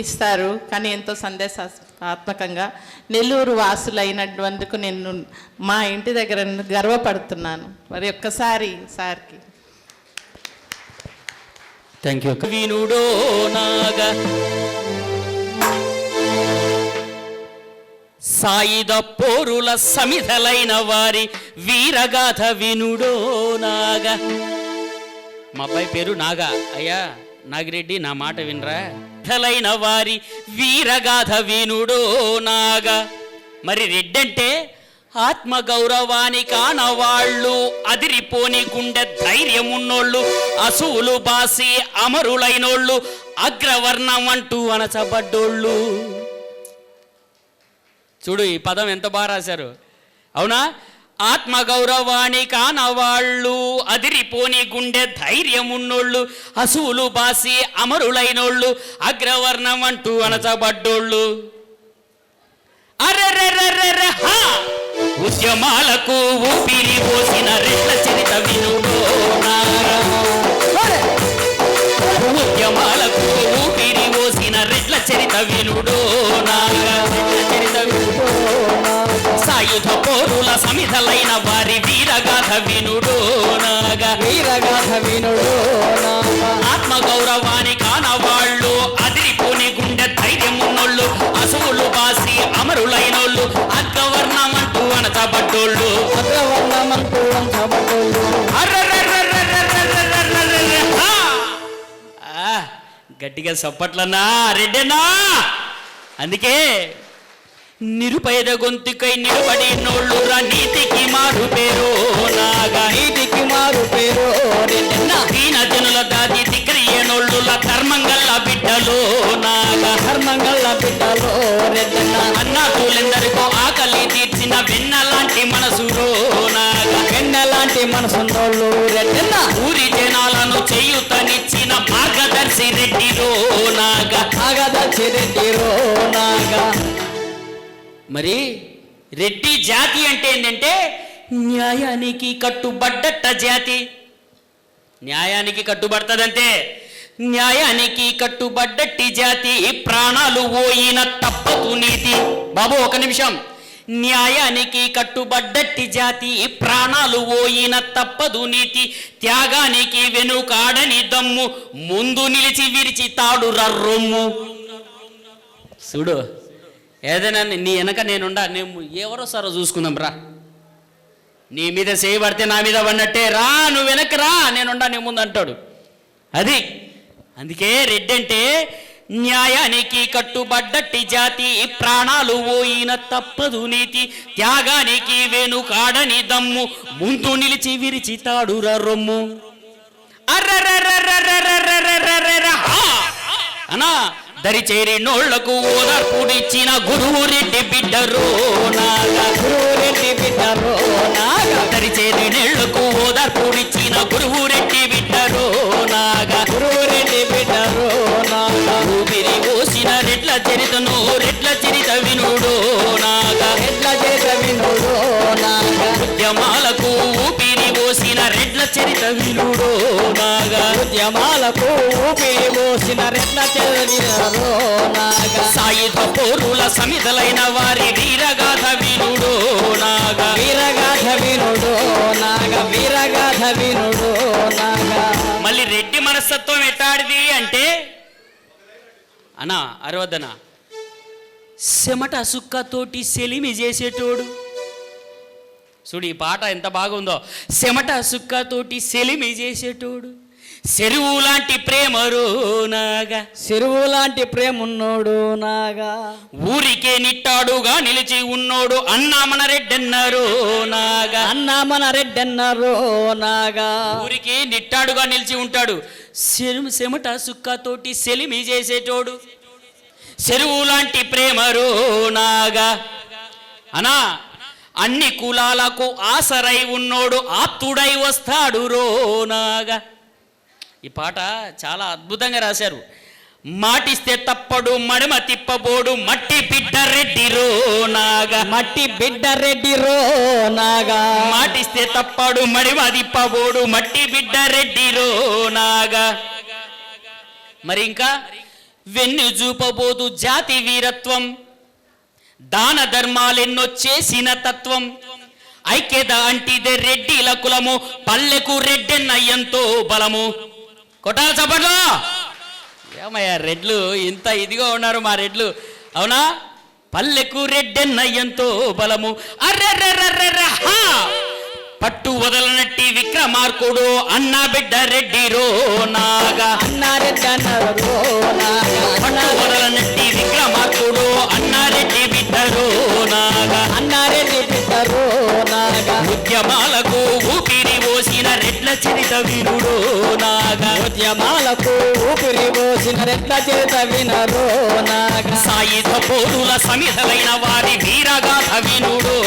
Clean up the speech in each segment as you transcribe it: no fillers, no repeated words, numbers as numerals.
ఇస్తారు. కానీ ఎంతో సందేశాత్మకంగా నెల్లూరు వాసులైనటువందుకు నేను మా ఇంటి దగ్గర గర్వపడుతున్నాను. మరి ఒక్కసారి సార్కి థ్యాంక్ యూ. వినుడో నాగ సాయుధ పోరుల సమిధలైన వారి వీరగాథ వినుడో నాగ. మా అబ్బాయి పేరు నాగా. అయ్యా నాగిరెడ్డి, నా మాట వినరా? లైన వారి వీరగాథ వినుడో నాగ. మరి రెడ్డంటే ఆత్మగౌరవానికి ఆనవాళ్ళు, అదిరిపోని గుండె ధైర్యమున్నోళ్ళు, అసూలు బాసి అమరులైనోళ్ళు, అగ్రవర్ణం అంటూ అనచబడ్డోళ్ళు. చూడు ఈ పదం ఎంత బాగా రాశారు, అవునా? ఆత్మగౌరవానికి ఆనవాళ్ళు, అదిరిపోని గుండె ధైర్యమున్నోళ్ళు, అసూలు బాసి అమరులైనోళ్ళు, అగ్రవర్ణం అంటూ అనచబడ్డోళ్ళు. అరెరెరెరెరె హా! ఉద్యమాలకు ఊపిరి పోసిన రెడ్ల చరిత వినుడో నాగ. ఉద్యమాలకు ఊపిరి పోసిన రెడ్ల చరిత వినుడో నాగ. చరిత వినుడో సాయుధ పోరుల సమిధలైన వారి వీరగాథ వినుడో నాగ. వీరగాథ వినుడో నాగ. ఆత్మగౌరవానికి ఆనవాళ్ళు, అదిరిపోని గుండె ధైర్యమున్నోళ్ళు, అసువులు బాసి అమరులైనోళ్ళు, అగ్రవర్ణమంటూ అనచబడ్డోళ్ళు. అగ్రవర్ణమంటూ అనచబడ్డోళ్ళు. గట్టిగా చప్పట్లన్నా రెడ్డన్నా. అందుకే నిరుపేద గొంతుకై నిలబడి నోళ్ళు రా నీతికి మారు పేరు నాగ. నీతికి మారు పేరు రెడ్డన్నా. దీన జనుల దాది దిక్రియనోళ్ళు ధర్మంగల్ల బిడ్డలు నాగ. ధర్మంగల్ల బిడ్డలు రెడ్డన్నా. అన్నాతులెందరికో ఆకలి తీర్చిన వెన్నలాంటి మనసులో నాగ. వెన్నలాంటి మనసున్నోళ్ళు రెడ్డన్నా. ఊరి జనాలను చేయుతనిచ్చిన మార్గదర్శి రెడ్డిరో నాగ. మార్గదర్శి రెడ్డిరో నాగ. మరి రెడ్డి జాతి అంటే ఏంటంటే న్యాయానికి కట్టుబడ్డట్ట జాతి. న్యాయానికి కట్టుబడతదంటే న్యాయానికి కట్టుబడ్డట్టి జాతి, ప్రాణాలు పోయిన తప్పదు నీతి. బాబు ఒక నిమిషం. న్యాయానికి కట్టుబడ్డట్టి జాతి, ప్రాణాలు పోయిన తప్పదు నీతి, త్యాగానికి వెనుకాడని దమ్ము, ముందు నిలిచి విరిచి తాడు రొమ్ము. చూడు, ఏదైనా నీ వెనక నేనుండా, నేను ఎవరో సరో చూసుకుందాం రా. నీ మీద చేయబడితే నా మీద పడినట్టే, రా నువ్వు వెనక్కి రా, నేనుండా నీ ముందు అంటాడు. అది అందుకే రెడ్డంటే న్యాయానికి కట్టుబడ్డట్టి జాతి, ప్రాణాలు పోయిన తప్పదు నీతి, త్యాగానికి వెనుకాడని దమ్ము, ముందు నిలిచి విరిచి తాడు రొమ్ము. అనా దరి చేరి నోళ్లకు ఓదార్పుడిచ్చిన గురువు రెడ్డి బిడ్డరో నాగ. గురువు రెడ్డి బిడ్డరో నాగ. దరి చేరి నేళ్లకు ఓదార్పుడిచ్చిన గురువు రెడ్డి బిడ్డరో నాగ. గురువు రెడ్డి బిడ్డరో నాగ. ఊపిరి పోసిన రెడ్ల చరితను రెడ్ల చరిత వినుడో నాగ. రెడ్ల చరిత వినుడో నాగ. ఉద్యమాలకు ఊపిరి పోసిన రెడ్ల చరిత వినుడో నాగ. ఉద్యమాలకు ఊపిరి పోసిన రెడ్ల చరిత నాగ. సాయుధ పోరుల సమిధలైన వారి వీరగాథ వినుడో నాగ. వీరగాథ వినుడో నాగ. వీరగాథ వినుడో నాగ. మళ్ళీ రెడ్డి మనస్తత్వం ఎట్టాడిది అంటే అనా అరవద్దనా, చెమట సుక్కతోటి సెలిమి చేసేటోడు. చూడు ఈ పాట ఎంత బాగుందో. చెమట సుక్కతోటి సెలిమి చేసేటోడు, చెరువు లాంటి ప్రేమరో నాగా. చెరువు లాంటి ప్రేమ ఉన్నోడు నాగా. ఊరికే నిట్టాడుగా నిలిచి ఉన్నోడు అన్నా మన రెడ్డన్నారు నాగా. అన్నా మన రెడ్డన్నారు నాగా. ఊరికి నిట్టాడుగా నిలిచి ఉంటాడు, చెమట సుక్కతోటి సెలిమి చేసేటోడు, చెరువు లాంటి ప్రేమరో నాగా. అనా అన్ని కులాలకు ఆసరై ఉన్నోడు ఆప్తుడై వస్తాడు రో నాగా. ఈ పాట చాలా అద్భుతంగా రాశారు. మాటిస్తే తప్పడు మడమ తిప్పబోడు మట్టి బిడ్డ రెడ్డిరో నాగా. మట్టి బిడ్డ రెడ్డిరో నాగా. మాటిస్తే తప్పడు మడిమ తిప్పబోడు మట్టి బిడ్డ రెడ్డిరో నాగా. మరి ఇంకా వెన్ను చూపబోదు జాతి వీరత్వం, దాన ధర్మాలెన్నో చేసిన తత్వం, ఐక్యత అంటిదే రెడ్డిల కులము, పల్లెకు రెడ్డెన్న ఎంతో బలము. కొట్టాల చప్పట్లో. ఏమయ్యా రెడ్లు ఇంత ఇదిగా ఉన్నారు మా రెడ్లు, అవునా? పల్లెకు రెడ్డెన్న ఎంతో బలము. అర్రెర్రెర్రెర్రె హా! పట్టు వదలనట్టి విక్రమార్కుడు అన్నా బిడ్డ రెడ్డి రో నాగా. అన్నారెడ్డి అన్నారు నాగా. పట్టు వదలనట్టి విక్రమార్కుడు అన్నారెడ్డి బిడ్డ రో నాగా. అన్నారెడ్డి బిడ్డరు నాగా. ఉద్యమాలకు ఊపిరి పోసిన రెడ్ల చరిత వీరుడు నాగా. ఉద్యమాలకు ఊపిరి పోసిన రెడ్ల చేత వినరు నాగా. సాయుధ పోరుల సమిధలైన వారి వీరగాథ వినుడు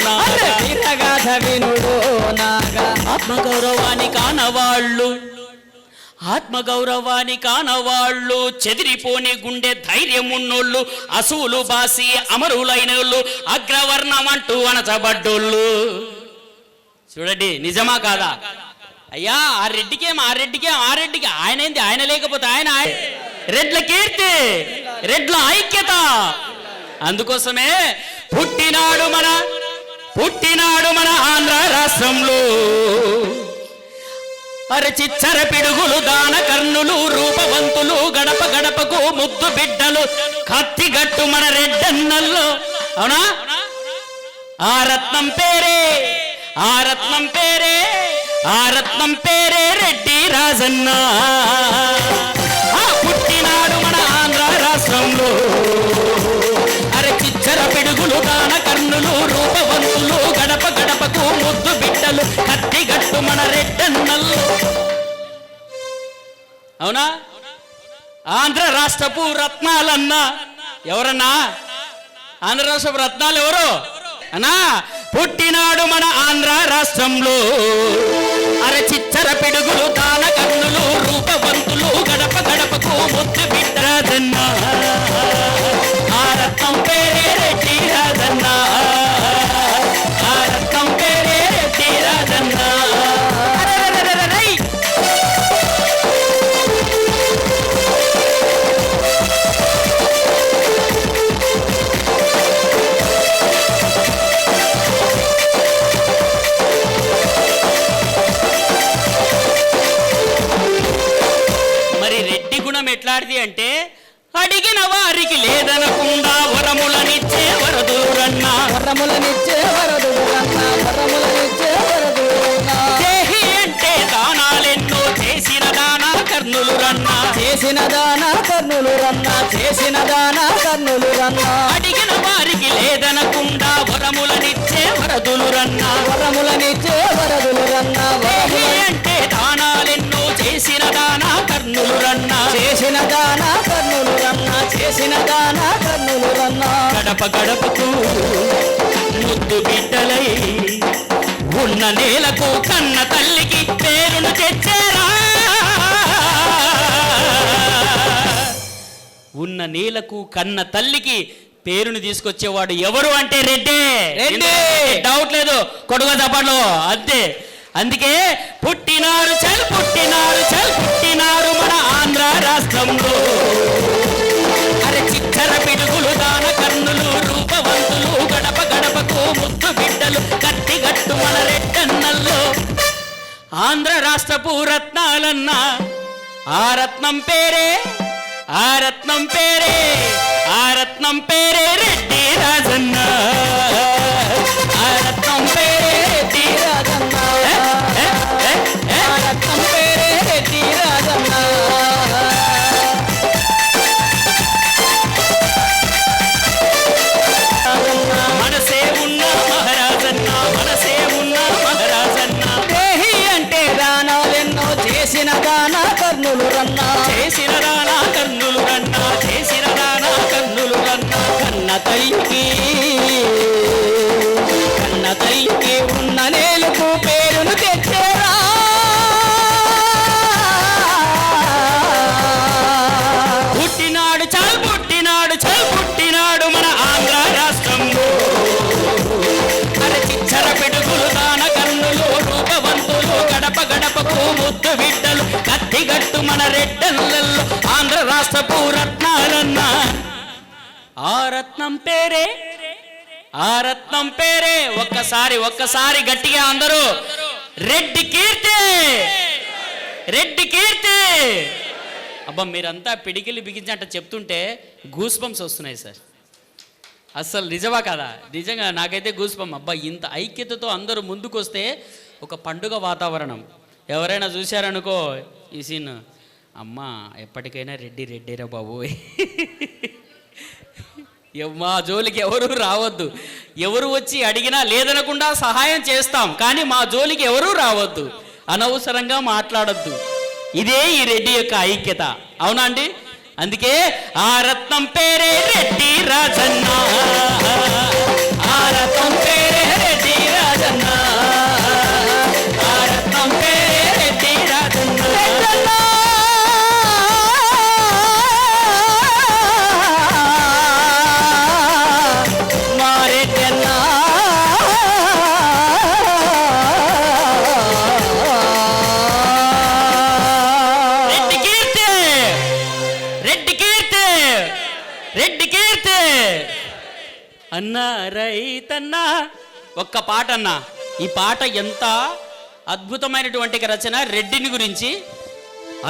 నాగా. వీరగాథ వినుడు నాగా. ఆత్మగౌరవాన్ని కానవాళ్ళు, ఆత్మగౌరవాన్ని కానవాళ్ళు, చెదిరిపోని గుండె ధైర్యం ఉన్నోళ్ళు, అసూలు బాసి అమరులైనోళ్ళు, అగ్రవర్ణం అంటూ అణచబడ్డోళ్ళు. చూడండి, నిజమా కాదా? అయ్యా ఆ రెడ్డికి ఆయన ఆయన లేకపోతే ఆయన రెడ్ల కీర్తి, రెడ్ల ఐక్యత. అందుకోసమే పుట్టినాడు మన ఆంధ్ర రాష్ట్రంలో. అరచిచ్చర పిడుగులు దాన కర్ణులు రూపవంతులు, గడప గడపకు ముద్దు బిడ్డలు, కత్తిగట్టు మన రెడ్డన్నల్లో. అవునా? ఆ రత్నం పేరే రెడ్డి రాజన్న. పుట్టినాడు మన ఆంధ్ర రాష్ట్రంలో. అరచిచ్చర పిడుగులు దాన కర్ణులు రూపవంతులు, గడప గడపకు ముద్దు బిడ్డలు, కత్తిగట్టు మన రెడ్డన్నల్లో. అవునా? ఆంధ్ర రాష్ట్రపు రత్నాలన్నా ఎవరన్నా? ఆంధ్ర రాష్ట్రపు రత్నాలు ఎవరు అన్నా? పుట్టినాడు మన ఆంధ్ర రాష్ట్రంలో. అరచిచ్చర పిడుగులు దాన కన్నులు రూపవంతులు, గడప గడపకు ముద్దు బిడ్డ రాజన్న. ఆ రత్నం పేరే రెడ్డి రాజన్న. ఆ రత్నం పేరే రెడ్డి రాజన్న. ఎట్లాంటిది అంటే, అడిగిన వారికి లేదనకుండా వరములనిచ్చే వరదురన్నా. దేహి అంటే దానాలెన్నో చేసిన దానా కర్ణులు రన్నా. అడిగిన వారికి లేదనకుండా వరములనిచ్చే వరదులు రన్నా. దేహి అంటే దానాలెన్నో చేసిన దానా కర్ణులు రన్నా. గడప గడపకు ముద్దు బిడ్డలై ఉన్న నేలకు కన్న తల్లికి పేరును తెచ్చారా. ఉన్న నేలకు కన్న తల్లికి పేరును తీసుకొచ్చేవాడు ఎవరు అంటే రెడ్డి. డౌట్ లేదు, కొడుకు తప్పట్లో అంతే. అందుకే పుట్టినారు మన ఆంధ్ర రాష్ట్రంలో. అరచిచ్చర పిడుగులు దాన కన్నులు రూపవంతులు, గడప గడపకు ముద్దు బిడ్డలు, కత్తిగట్టు మన రెడ్డన్నల్లో. ఆంధ్ర రాష్ట్రపు రత్నాలన్నా. ఆ రత్నం పేరే రెడ్డి రాజన్న. ఆ రత్నం పేరే రెడ్డి రాజన్న. మనసే ఉన్న మహారాజన్న. దేహి అంటే దానాలెన్నో చేసిన దానా కర్ణులు రన్నా. కన్న తల్లికి ఉన్న నేలకు పేరును తెచ్చారా. పుట్టినాడు మన ఆంధ్ర రాష్ట్రంలో. అరచిచ్చర పిడుగులు దాన కన్నులు రూపవంతులు, గడప గడపకు ముద్దు బిడ్డలు, కత్తిగట్టు మన రెడ్డన్నల్లో. ఆంధ్ర రాష్ట్రపు రత్నాలన్నా. ఆ రత్నం పేరే, ఆ రత్నం పేరే ఒక్కసారి గట్టిగా అందరూ రెడ్డి కీర్తి, రెడ్డి కీర్తి. అబ్బా మీరంతా పిడికిలి బిగించంట చెప్తుంటే గూస్ బంప్స్ వస్తున్నాయి సార్. అస్సలు నిజమా కదా? నిజంగా నాకైతే గూస్ బంప్. అబ్బా ఇంత ఐక్యతతో అందరూ ముందుకు వస్తే ఒక పండుగ వాతావరణం. ఎవరైనా చూశారనుకో ఈ సీన్, అమ్మా ఎప్పటికైనా రెడ్డి రెడ్డిరా బాబు, మా జోలికి ఎవరు రావద్దు. ఎవరు వచ్చి అడిగినా లేదనకుండా సహాయం చేస్తాం, కానీ మా జోలికి ఎవరూ రావద్దు, అనవసరంగా మాట్లాడద్దు. ఇదే ఈ రెడ్డి యొక్క ఐక్యత. అవునా అండి? అందుకే ఆ రత్నం పేరే రెడ్డి రాజన్న, ఆ రత్నం పేరే రెడ్డి రాజన్న, ఆ రత్నం పేరే రెడ్డి రాజన్న. అన్నా రైతన్నా ఒక్క పాట అన్నా. ఈ పాట ఎంత అద్భుతమైనటువంటి రచన రెడ్డిని గురించి.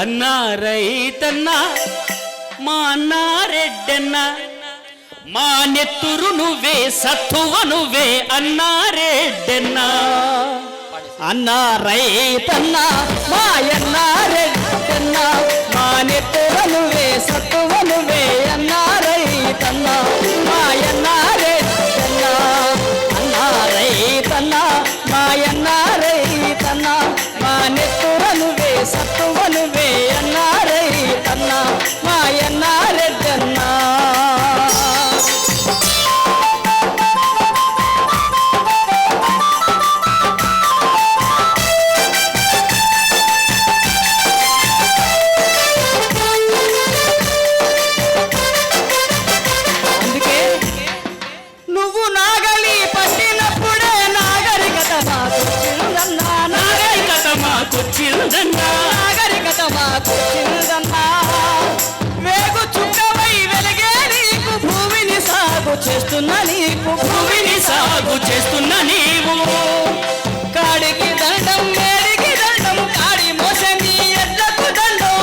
అన్నా రైతన్నా మా అన్నా రెడ్డన్నా, మా నెత్తురు నువ్వే సత్తువ నువ్వే అన్నా రెడ్డన్నా. అన్నా రైతన్నా మాయన్నా రెడ్డన్నా, మా నెత్తువ నువ్వే సత్తువ నువ్వే అన్నా రైతన్నా, మాయన్నా రెడ్డన్నా. అన్నా రైతన్నా మాయన్నా రైతన్నా, మా నెత్తువ నువ్వే సత్తువ నువ్వే అన్నా రైతన్నా, మాయన్నా రెడ్డన్నా. వేగు చుక్కవై వెలిగే నీకు భూమిని సాగు చేస్తున్న నీకు, భూమిని సాగు చేస్తున్న నీవు. కాడికి దండం మేడికి దండం, కాడి మోసని ఎడ్లకు దండం,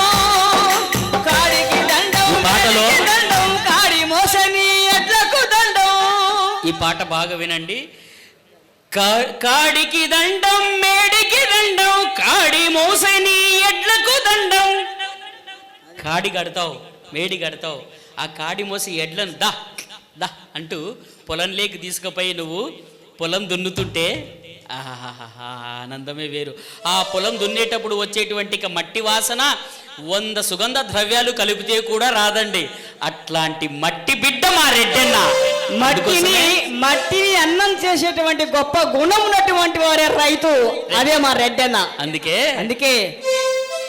కాడికి దండం మేడికి దండం, కాడి మోసని ఎడ్లకు దండం. ఈ పాట బాగా వినండి. కాడికి దండం మేడికి దండం, కాడి మోసని ఎడ్లకు దండం. కాడి కడతావు, మేడి కడతావు, ఆ కాడి మోసి ఎడ్లను దా దా అంటూ పొలంలోకి తీసుకుపోయి నువ్వు పొలం దున్నుతుంటే ఆనందమే వేరు. ఆ పొలం దున్నేటప్పుడు వచ్చేటువంటి మట్టి వాసన 100 సుగంధ ద్రవ్యాలు కలిపితే కూడా రాదండి. అట్లాంటి మట్టి బిడ్డ మా రెడ్డన్న. మట్టిని అన్నం చేసేటువంటి గొప్ప గుణం ఉన్నటువంటి వారే రైతు, అదే మా రెడ్డన్న. అందుకే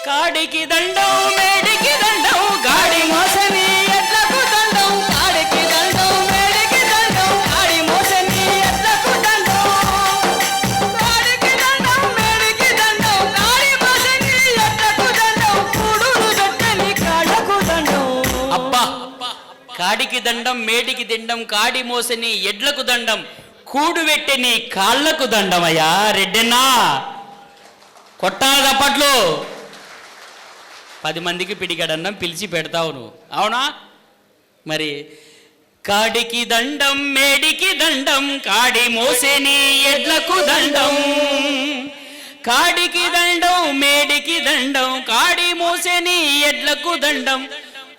కాడికి దండం మేడికి దండం, గాడి మోసని ఎడ్లకు దండం, కాడికి దండం మేడికి దండం, కాడి మోసని ఎడ్లకు దండం, కాడికి దండం మేడికి దండం, కాడి మోసని ఎడ్లకు దండం, కూడును దొట్టని కాళ్ళకు దండం. అబ్బా కాడికి దండం మేడికి దండం, కాడి మోసని ఎడ్లకు దండం, కూడు వెట్టి నీ కాళ్ళకు దండమయ్యా రెడ్డన్నా. కొట్టాలి అప్పట్లో 10 మందికి పిడిగడన్నం పిలిచి పెడతావు నువ్వు. అవునా? మరి కాడికి దండం మేడికి దండం, కాడి మోసేని ఎడ్లకు దండం, కాడికి దండం మేడికి దండం, కాడి మోసేని ఎడ్లకు దండం,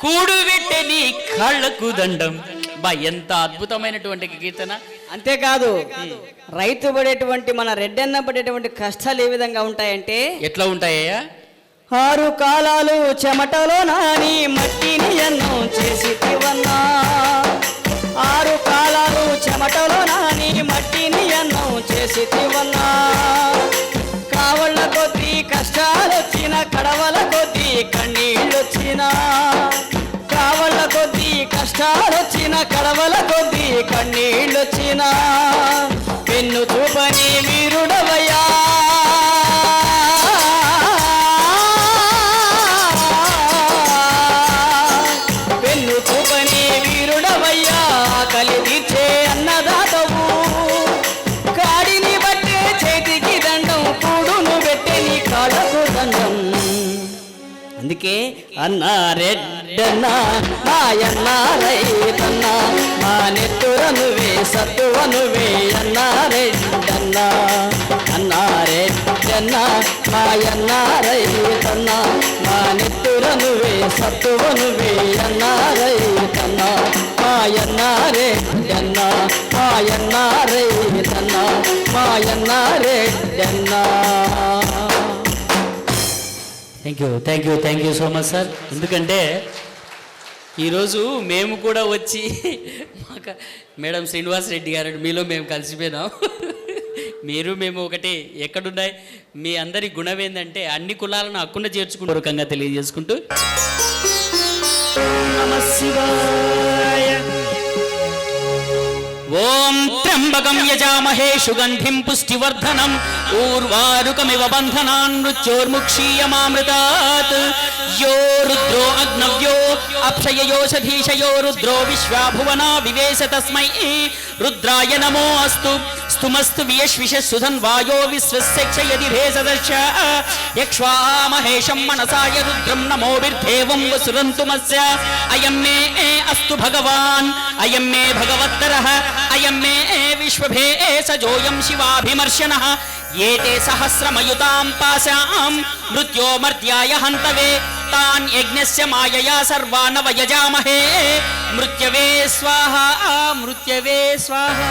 కూడు వెట్టని కాళ్ళకు దండం. బా ఎంత అద్భుతమైనటువంటి కీర్తన. అంతేకాదు రైతు పడేటువంటి మన రెడ్డన్న పడేటువంటి కష్టాలు ఏ విధంగా ఉంటాయంటే, ఎట్లా ఉంటాయ్యా? 6 కాలాలు చెమటలో నాని మట్టిని అన్నం చేసి తివన్నా, 6 కాలాలు చెమటలో నాని మట్టిని అన్నం చేసి తివన్నా. కావళ్ళ కొద్దీ కష్టాలొచ్చిన, కడవల కొద్దీ కన్నీళ్ళొచ్చినా, కావళ్ళ కొద్దీ కష్టాలొచ్చిన, కడవల కొద్దీ కన్నీళ్ళొచ్చినా, పెన్ను చూపని వీరుడవయ్యా. అందుకే అన్నారెడ్డన్న మాయన్న రైతన్న మా నెత్తురనువే సత్తువనువే అన్నారెడ్డన్న అన్నారెడ్డన్న మాయన్న రైతన్న మా నెత్తురనువే సత్తువనువే అన్నారైతన్న మాయన్న రెడ్డన్న మాయన్న రైతన్న మాయన్న రెడ్డన్న. Thank you so much sir. ఎందుకంటే ఈరోజు మేము కూడా వచ్చి మేడం శ్రీనివాసరెడ్డి గారు మీలో మేము కలిసిపోయినాం. మీరు మేము ఒకటి ఎక్కడున్నాయి మీ అందరి గుణం ఏంటంటే అన్ని కులాలను హక్కున చేర్చుకుంటూ రకంగా తెలియజేసుకుంటూ నమః శివాయ. ఓం త్ర్యంబకం యజామహే సుగంధిం పుష్టివర్ధనం ఊర్వారుకమివ బంధనాన్ మృత్యోర్ముక్షీయమామృతాత్. యో రుద్రో అగ్నవ్యో అక్షయయోషధీశయో రుద్రో విశ్వాభువనా వివేశ తస్మై రుద్రాయ నమో అస్తు. స్తుమస్తు వియశ్విషసుధన్ వాయో విశ్వస్యక్షయదిరే సదర్శ యక్ష్వామహేషం మనసాయ రుద్రం నమో విర్దేవం వసురంతుమస్య. అయం మే అస్తు భగవాన్ అయం మే భగవత్తరః అయం మే విశ్వభేషజోయం శివాభిమర్శనః. ఏతే సహస్రమయుతాం పాశాం మృత్యోమర్త్యాయ హంతవే తాన్ యజ్ఞస్య మాయయా సర్వాన్ వయజామహే. మృత్యవే స్వాహా మృత్యవే స్వాహా.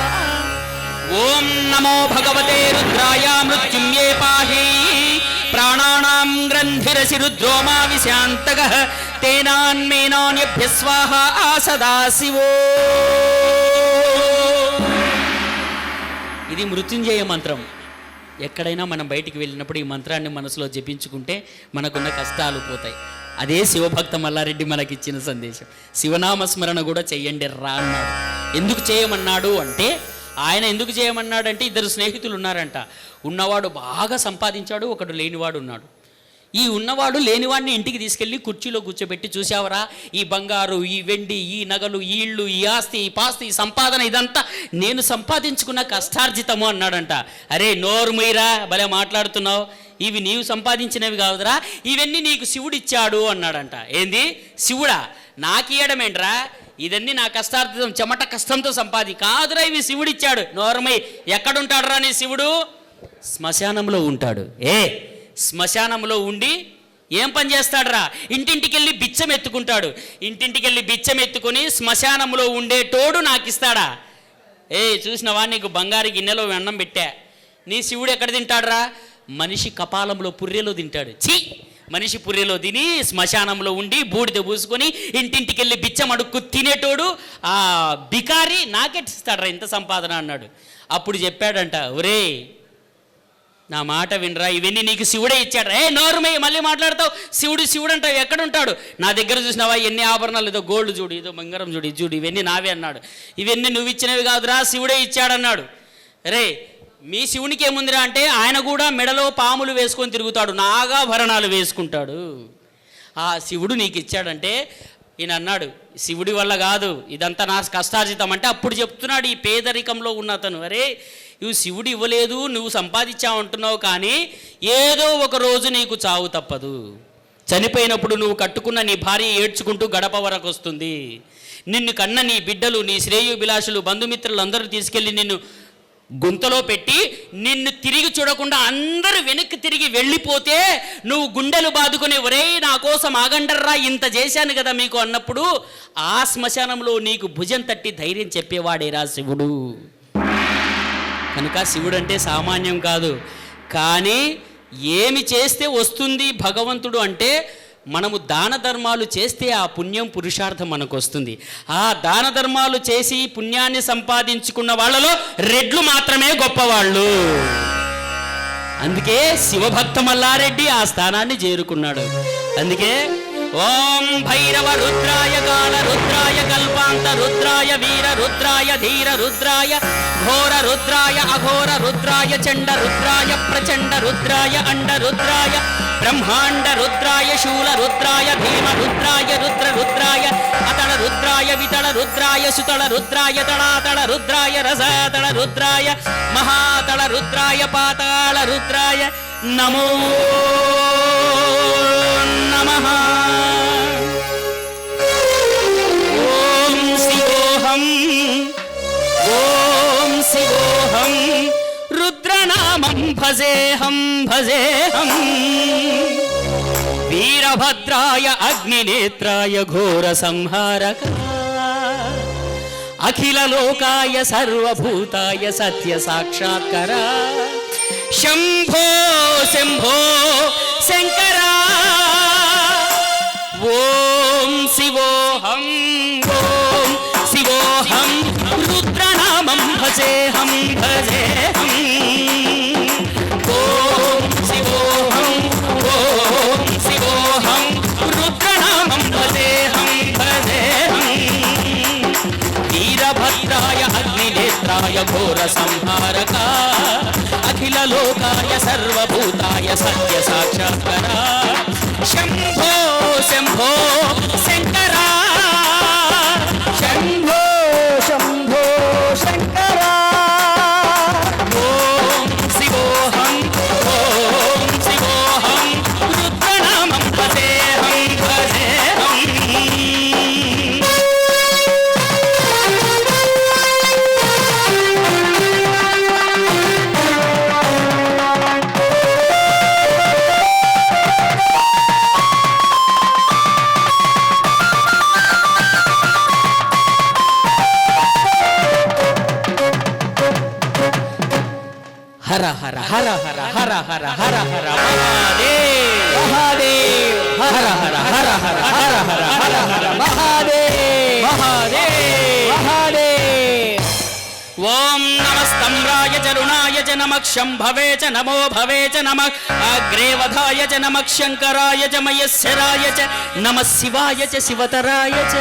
ఓం నమో భగవతే రుద్రాయ మృత్యుంయే పాహి. ప్రాణానాం గ్రంథిరసి రుద్రో మా విశాంతగః తేనాన్మేనాన్యభ్య స్వాహా సదాశివో. ఇది మృత్యుంజయ మంత్రం. ఎక్కడైనా మనం బయటికి వెళ్ళినప్పుడు ఈ మంత్రాన్ని మనసులో జపించుకుంటే మనకున్న కష్టాలు పోతాయి. అదే శివభక్త మల్లారెడ్డి మనకిచ్చిన సందేశం. శివనామస్మరణ కూడా చెయ్యండి రా అన్నాడు. ఎందుకు చేయమన్నాడు అంటే ఆయన ఎందుకు చేయమన్నాడంటే ఇద్దరు స్నేహితులు ఉన్నారంట. ఉన్నవాడు బాగా సంపాదించాడు, ఒకడు లేనివాడు ఉన్నాడు. ఈ ఉన్నవాడు లేనివాడిని ఇంటికి తీసుకెళ్ళి కుర్చీలో కూర్చోబెట్టి, చూసావరా ఈ బంగారు ఈ వెండి ఈ నగలు ఈ ఇళ్ళు ఈ ఆస్తి ఈ పాస్తి ఈ సంపాదన ఇదంతా నేను సంపాదించుకున్న కష్టార్జితము అన్నాడంట. అరే నోరు మీరా భలే మాట్లాడుతున్నావు, ఇవి నీవు సంపాదించినవి కాదురా, ఇవన్నీ నీకు శివుడిచ్చాడు అన్నాడంట. ఏంది శివుడా నాకియడమేంట్రా, ఇదన్నీ నా కష్టార్జితం చెమట కష్టంతో కాదురా ఇవి శివుడిచ్చాడు. నోరమై ఎక్కడుంటాడురా నీ శివుడు? శ్మశానంలో ఉంటాడు. శ్మశానంలో ఉండి ఏం పని చేస్తాడురా? ఇంటింటికి వెళ్ళి బిచ్చం ఎత్తుకుంటాడు. ఇంటింటికి వెళ్ళి బిచ్చం ఎత్తుకొని శ్మశానంలో ఉండేటోడు నాకు ఇస్తాడా? చూసినవా నీకు బంగారు గిన్నెలో అన్నం పెట్టా, నీ శివుడు ఎక్కడ తింటాడురా? మనిషి కపాలంలో పుర్రెలో తింటాడు. మనిషి పుర్రెలో తిని శ్మశానంలో ఉండి బూడిద పూసుకొని ఇంటింటికి వెళ్ళి బిచ్చం అడుక్కు తినేటోడు ఆ బికారి నాకెట్టిస్తాడరా ఇంత సంపాదన అన్నాడు. అప్పుడు చెప్పాడంట, ఒరే నా మాట వినరా, ఇవన్నీ నీకు శివుడే ఇచ్చాడు. నోరుమై మళ్ళీ మాట్లాడతావు, శివుడు శివుడు అంటావు, ఎక్కడుంటాడు? నా దగ్గర చూసినావా ఎన్ని ఆభరణాలు, ఏదో గోల్డ్ చూడు, ఏదో బంగారం చూడు, ఇది చూడు, ఇవన్నీ నావే అన్నాడు. ఇవన్నీ నువ్వు ఇచ్చినవి కాదురా శివుడే ఇచ్చాడన్నాడు. రే మీ శివునికి ఏముందిరా అంటే ఆయన కూడా మెడలో పాములు వేసుకొని తిరుగుతాడు, నాగాభరణాలు వేసుకుంటాడు. ఆ శివుడు నీకు ఇచ్చాడంటే ఈయన అన్నాడు శివుడి వల్ల కాదు ఇదంతా నా కష్టార్జితం అంటే అప్పుడు చెప్తున్నాడు ఈ పేదరికంలో ఉన్న అతను, అరే ఇవి శివుడు ఇవ్వలేదు నువ్వు సంపాదించావు అంటున్నావు, కానీ ఏదో ఒక రోజు నీకు చావు తప్పదు. చనిపోయినప్పుడు నువ్వు కట్టుకున్న నీ భార్య ఏడ్చుకుంటూ గడప వరకు వస్తుంది. నిన్ను కన్న నీ బిడ్డలు నీ శ్రేయోభిలాషులు బంధుమిత్రులు అందరూ తీసుకెళ్ళి నిన్ను గుంతలో పెట్టి నిన్ను తిరిగి చూడకుండా అందరూ వెనక్కి తిరిగి వెళ్ళిపోతే నువ్వు గుండెలు బాదుకునే ఒరే నా కోసం ఆగండర్రా ఇంత చేశాను కదా మీకు అన్నప్పుడు ఆ శ్మశానంలో నీకు భుజం తట్టి ధైర్యం చెప్పేవాడేరా శివుడు. కనుక శివుడు అంటే సామాన్యం కాదు. కానీ ఏమి చేస్తే వస్తుంది భగవంతుడు అంటే మనము దాన ధర్మాలు చేస్తే ఆ పుణ్యం పురుషార్థం మనకు వస్తుంది. ఆ దాన ధర్మాలు చేసి పుణ్యాన్ని సంపాదించుకున్న వాళ్ళలో రెడ్లు మాత్రమే గొప్పవాళ్ళు. అందుకే శివభక్త మల్లారెడ్డి ఆ స్థానాన్ని చేరుకున్నాడు. అందుకే ఓం భైరవ రుద్రాయ కాల రుద్రాయ కల్పాంత రుద్రాయ వీర రుద్రాయ ధీర రుద్రాయ ఘోర రుద్రాయ అఘోర రుద్రాయ చండ రుద్రాయ ప్రచండ రుద్రాయ అండ రుద్రాయ బ్రహ్మాండ రుద్రాయ శూల రుద్రాయ భీమ రుద్రాయ రుద్ర రుద్రాయ అతడ రుద్రాయ వితడ రుద్రాయ సుతడ రుద్రాయ తడాతడ రుద్రాయ రసతడ రుద్రాయ మహాతడ రుద్రాయ పాతాళ రుద్రాయ నమో నమః. ఓం శివోహం ఓం శివోహం రుద్రనామం భజేహం భజేహం. వీరభద్రాయ అగ్నినేత్రాయ ఘోర సంహారక అఖిల లోకాయ సర్వభూతాయ సత్య సాక్షాత్కర శంభో శంభో శంకర. ఓం శివోహం ఓం శివోహం రుద్రనామం భజేహం భజేహం. ఓం శివోహం ఓం శివోహం రుద్రనామం భజేహం భజేహం. వీరభద్రాయ అగ్నినేత్రాయ ఘోర సంహారక అఖిల లోకాయ సర్వభూతాయ సత్య సాక్షాత్కర శంభో శంభో శంకర. శంభో శంభో శంకర. ఓం శివోహం ఓం శివోహం రుద్రనామం భజేహం భజేహం. హర హర హర హర హర హర హర హర మహాదేవ్ మహాదేవ్ హర హర హర హర హర హర హర హర మహాదేవ్ మహాదేవ్. మహాదేవ్. ఓం నమస్తమ్రాయ చ రుణాయ చ నమః శంభవే చ నమో భవే చ నమః అగ్రేవధాయ చ నమః శంకరాయ చ మయస్సరాయ చ నమః శివాయ చ శివతరాయ చ.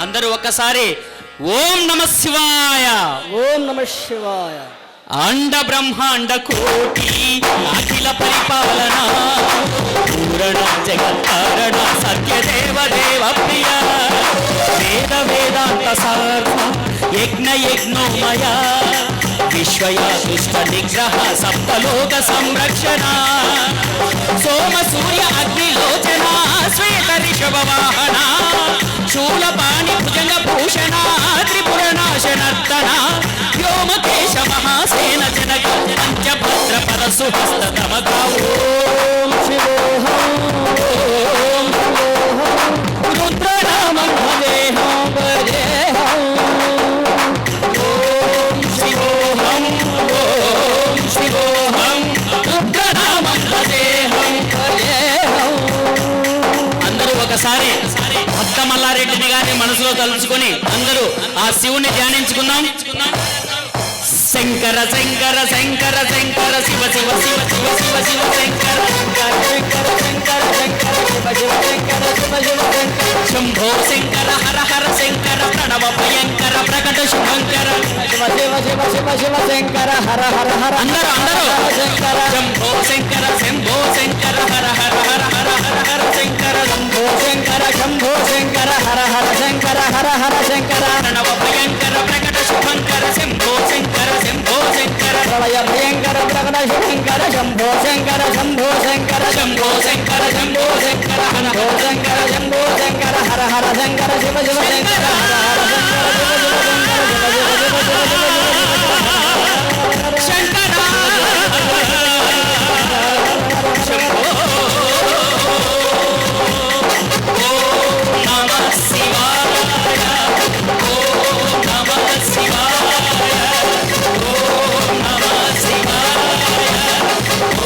అందరూ ఒక్కసారి ఓం నమః శివాయ. ఓం నమః శివాయ. అండ బ్రహ్మాండ కోటి అఖిల పరిపాలన పూరణ జగత్కారణ సత్యదేవ దేవ ప్రియ వేద వేదాంత సార్థ యజ్ఞ యజ్ఞోమయ విశ్వయ దుష్ట నిగ్రహ సప్తలోక సంరక్షణ సోమ సూర్య అగ్నిలోచన శ్వేత రిషభ వాహన శూలపాణి భుజంగ భూషణ త్రిపుర నాశనర్తన వ్యోమకేశ మహాసేన జనక పంచభద్ర పరశు హస్త తమక. ఓం శివోహం ఓం శివోహం రుద్రనామం భజేహం భజేహం. ఓం శివోహం ఓం శివోహం రుద్రనామం భజేహం భజేహం. అందరూ ఒకసారి భక్త మల్లారెడ్డిని గారిని మనసులో తలుచుకొని అందరూ ఆ శివుని ధ్యానించుకుందాం. శంకర శంకర శంకర శంకర శివ శివ శివ శివ శివ శివ శంకర శంకర శంకర శంకర శివ శివ శంకర శివ శివ శంకర శంభో శంకర హర హర శంకర ప్రణవ భయంకర ప్రకట శుభంకర. శివ శివ శివ శివ శివ శంకర హర హర హర అందరూ అందరూ శంకర శంభో శంకర శంభో శంకర హర హర హర హర హర హర శంకర. శంభో శంకర శంభో శంకర హర హర శంకర హర హర శంకర ప్రణవ భయంకర ప్రకట శుభంకర శంభో శంకర శంభో శంకర. ప్రళయ భయంకర ప్రకట శంకర శంభో శంకర శంభో శంకర శంభో శంకర శంభో శంకర హర శంభో శంకర శంభో శంకర హర హర శంకర శివ శివ శంకర హర హర శంకర శివ శివ శంకర శివ శివ శివ శివ శివ శంకర. శంభో ఓం నమః శివాయ ఓం నమః శివాయ ఓం నమః శివాయ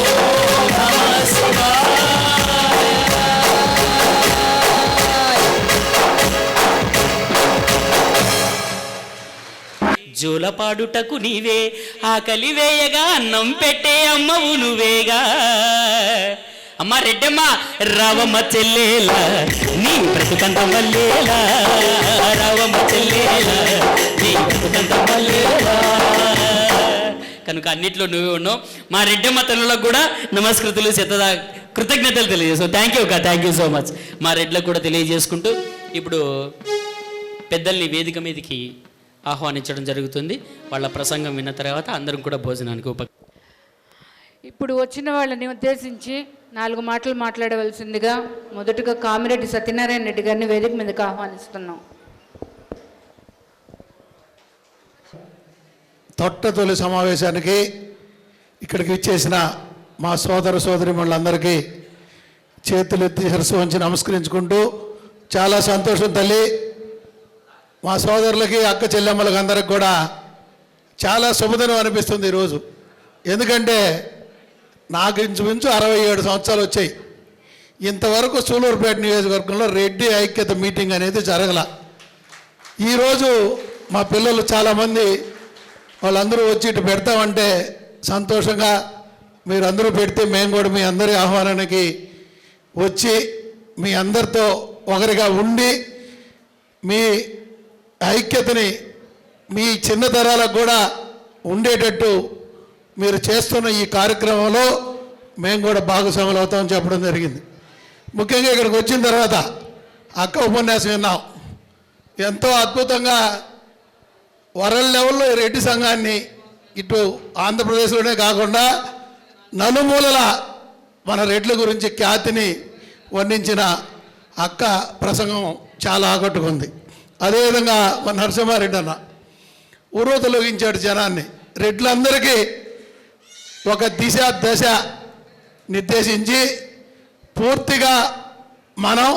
ఓం నమః శివాయ. జోలపాడుటకు నీవే ఆకలి వేయగా అన్నం పెట్టే అమ్మవు నువ్వేగా. అమ్మ రెడ్డమ్మ రావమ్మ చెల్లేలా నీ బ్రతుకంత వల్లేలా రావమ్మ చెల్లేలా నీ బ్రతుకంత వల్లేలా. కనుక అన్నిట్లో నువ్వే ఉన్నావు. మా రెడ్డమ్మ తల్లులకు కూడా నమస్కృతులు కృతజ్ఞతలు తెలియజేస్తాం. Thank you thank you so much. మా రెడ్లకు కూడా తెలియజేసుకుంటూ ఇప్పుడు పెద్దల్ని వేదిక మీదకి ఆహ్వానించడం జరుగుతుంది. వాళ్ళ ప్రసంగం విన్న తర్వాత అందరం కూడా భోజనానికి ఇప్పుడు వచ్చిన వాళ్ళని ఉద్దేశించి 4 మాటలు మాట్లాడవలసిందిగా మొదటగా కామిరెడ్డి సత్యనారాయణ రెడ్డి గారిని వేదిక మీదకి ఆహ్వానిస్తున్నాం. తొలి సమావేశానికి ఇక్కడికి ఇచ్చేసిన మా సోదర సోదరిమణులందరికీ చేతులెత్తి శిరస్సు వంచి నమస్కరించుకుంటూ, చాలా సంతోషం తల్లి. మా సోదరులకి అక్క చెల్లెమ్మలకి అందరికి కూడా చాలా శుభదినం అనిపిస్తుంది ఈరోజు. ఎందుకంటే నాకు ఇంచుమించు 67 సంవత్సరాలు వచ్చాయి. ఇంతవరకు సూలూరుపేట నియోజకవర్గంలో రెడ్డి ఐక్యత మీటింగ్ అనేది జరగల. ఈరోజు మా పిల్లలు చాలామంది వాళ్ళందరూ వచ్చి ఇటు పెడతామంటే సంతోషంగా మీరందరూ పెడితే మేము కూడా మీ అందరి ఆహ్వానానికి వచ్చి మీ అందరితో ఒకరిగా ఉండి మీ ఐక్యతని మీ చిన్న తరాలకు కూడా ఉండేటట్టు మీరు చేస్తున్న ఈ కార్యక్రమంలో మేము కూడా భాగస్వాములు అవుతామని చెప్పడం జరిగింది. ముఖ్యంగా ఇక్కడికి వచ్చిన తర్వాత అక్క ఉపన్యాసం విన్నాం. ఎంతో అద్భుతంగా వరల్డ్ లెవెల్లో ఈ రెడ్డి సంఘాన్ని ఇటు ఆంధ్రప్రదేశ్లోనే కాకుండా నలుమూలల మన రెడ్ల గురించి ఖ్యాతిని వర్ణించిన అక్క ప్రసంగం చాలా ఆకట్టుకుంది. అదేవిధంగా మన నరసింహారెడ్డి అన్న ఉర్రూతలోగించాడు జనాన్ని. రెడ్లందరికీ ఒక దిశ దశ నిర్దేశించి పూర్తిగా మనం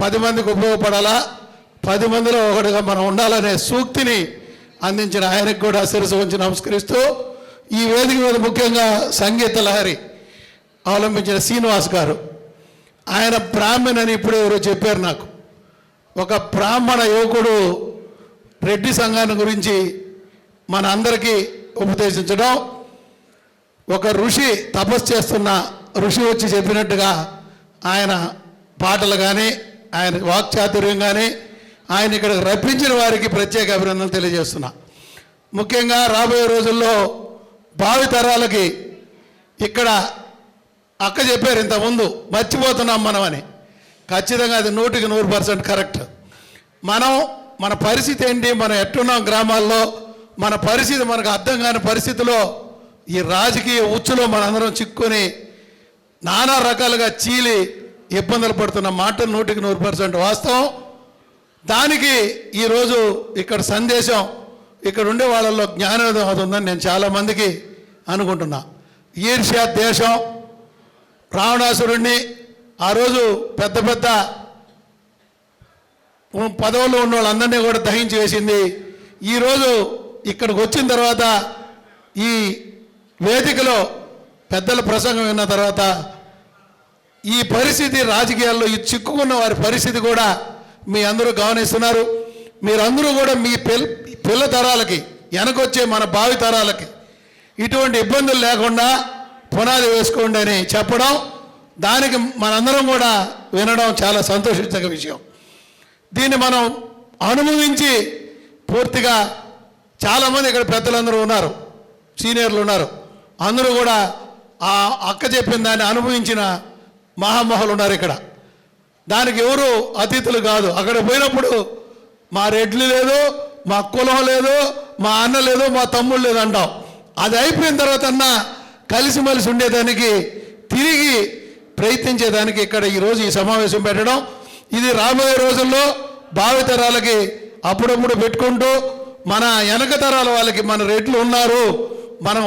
10 మందికి ఉపయోగపడాలా, 10 మందిలో ఒకటిగా మనం ఉండాలనే సూక్తిని అందించిన ఆయనకు కూడా శిరస్సు వంచి నమస్కరిస్తూ, ఈ వేదిక మీద ముఖ్యంగా సంగీత లహరి అవలంబించిన శ్రీనివాస్ గారు, ఆయన బ్రాహ్మణ్ అని ఇప్పుడు ఎవరో చెప్పారు నాకు. ఒక బ్రాహ్మణ యువకుడు రెడ్డి సంఘాన్ని గురించి మన అందరికీ ఉపదేశించడం, ఒక ఋషి తపస్సు చేస్తున్న ఋషి వచ్చి చెప్పినట్టుగా ఆయన పాటలు కానీ ఆయన వాక్చాతుర్యం కానీ ఆయన ఇక్కడ రప్పించిన వారికి ప్రత్యేక అభినందనలు తెలియజేస్తున్నా. ముఖ్యంగా రాబోయే రోజుల్లో భావితరాలకి ఇక్కడ అక్క చెప్పారు ఇంతకుముందు, మర్చిపోతున్నాం మనం అని. ఖచ్చితంగా అది 100% కరెక్ట్. మన పరిస్థితి ఏంటి, మనం ఎట్టున్నాం గ్రామాల్లో, మన పరిస్థితి మనకు అర్థం కాని పరిస్థితిలో ఈ రాజకీయ ఉచ్చులో మనందరం చిక్కుని నానా రకాలుగా చీలి ఇబ్బందులు పడుతున్న మాట 100% వాస్తవం. దానికి ఈరోజు ఇక్కడ సందేశం ఇక్కడ ఉండే వాళ్ళల్లో జ్ఞానోదయం అవుతుందని నేను చాలామందికి అనుకుంటున్నా. ఈర్ష్య దేశం రావణాసురుణ్ణి ఆ రోజు పెద్ద పెద్ద పదవుల్లో ఉన్న వాళ్ళందరినీ కూడా దహించి వేసింది. ఈరోజు ఇక్కడికి వచ్చిన తర్వాత ఈ వేదికలో పెద్దల ప్రసంగం విన్న తర్వాత ఈ పరిస్థితి రాజకీయాల్లో ఈ చిక్కుకున్న వారి పరిస్థితి కూడా మీ అందరూ గమనిస్తున్నారు. మీరందరూ కూడా మీ పిల్ల తరాలకి, వెనకొచ్చే మన భావి తరాలకి ఇటువంటి ఇబ్బందులు లేకుండా పునాది వేసుకోండి అని చెప్పడం, దానికి మనందరం కూడా వినడం చాలా సంతోషించక విషయం. దీన్ని మనం అనుభవించి పూర్తిగా చాలామంది ఇక్కడ పెద్దలందరూ ఉన్నారు, సీనియర్లు ఉన్నారు, అందరూ కూడా ఆ అక్క చెప్పిన దాన్ని అనుభవించిన మహామహులు ఉన్నారు ఇక్కడ. దానికి ఎవరు అతిథులు కాదు. అక్కడ పోయినప్పుడు మా రెడ్లు లేదు, మా కులం లేదు, మా అన్న లేదు, మా తమ్ముడు లేదు అంటాం. అది అయిపోయిన తర్వాత కలిసిమెలిసి ఉండేదానికి, తిరిగి ప్రయత్నించేదానికి ఇక్కడ ఈరోజు ఈ సమావేశం పెట్టడం, ఇది రాబోయే రోజుల్లో భావితరాలకి అప్పుడప్పుడు పెట్టుకుంటూ మన వెనక తరాల వాళ్ళకి మన రెడ్లు ఉన్నారు. మనం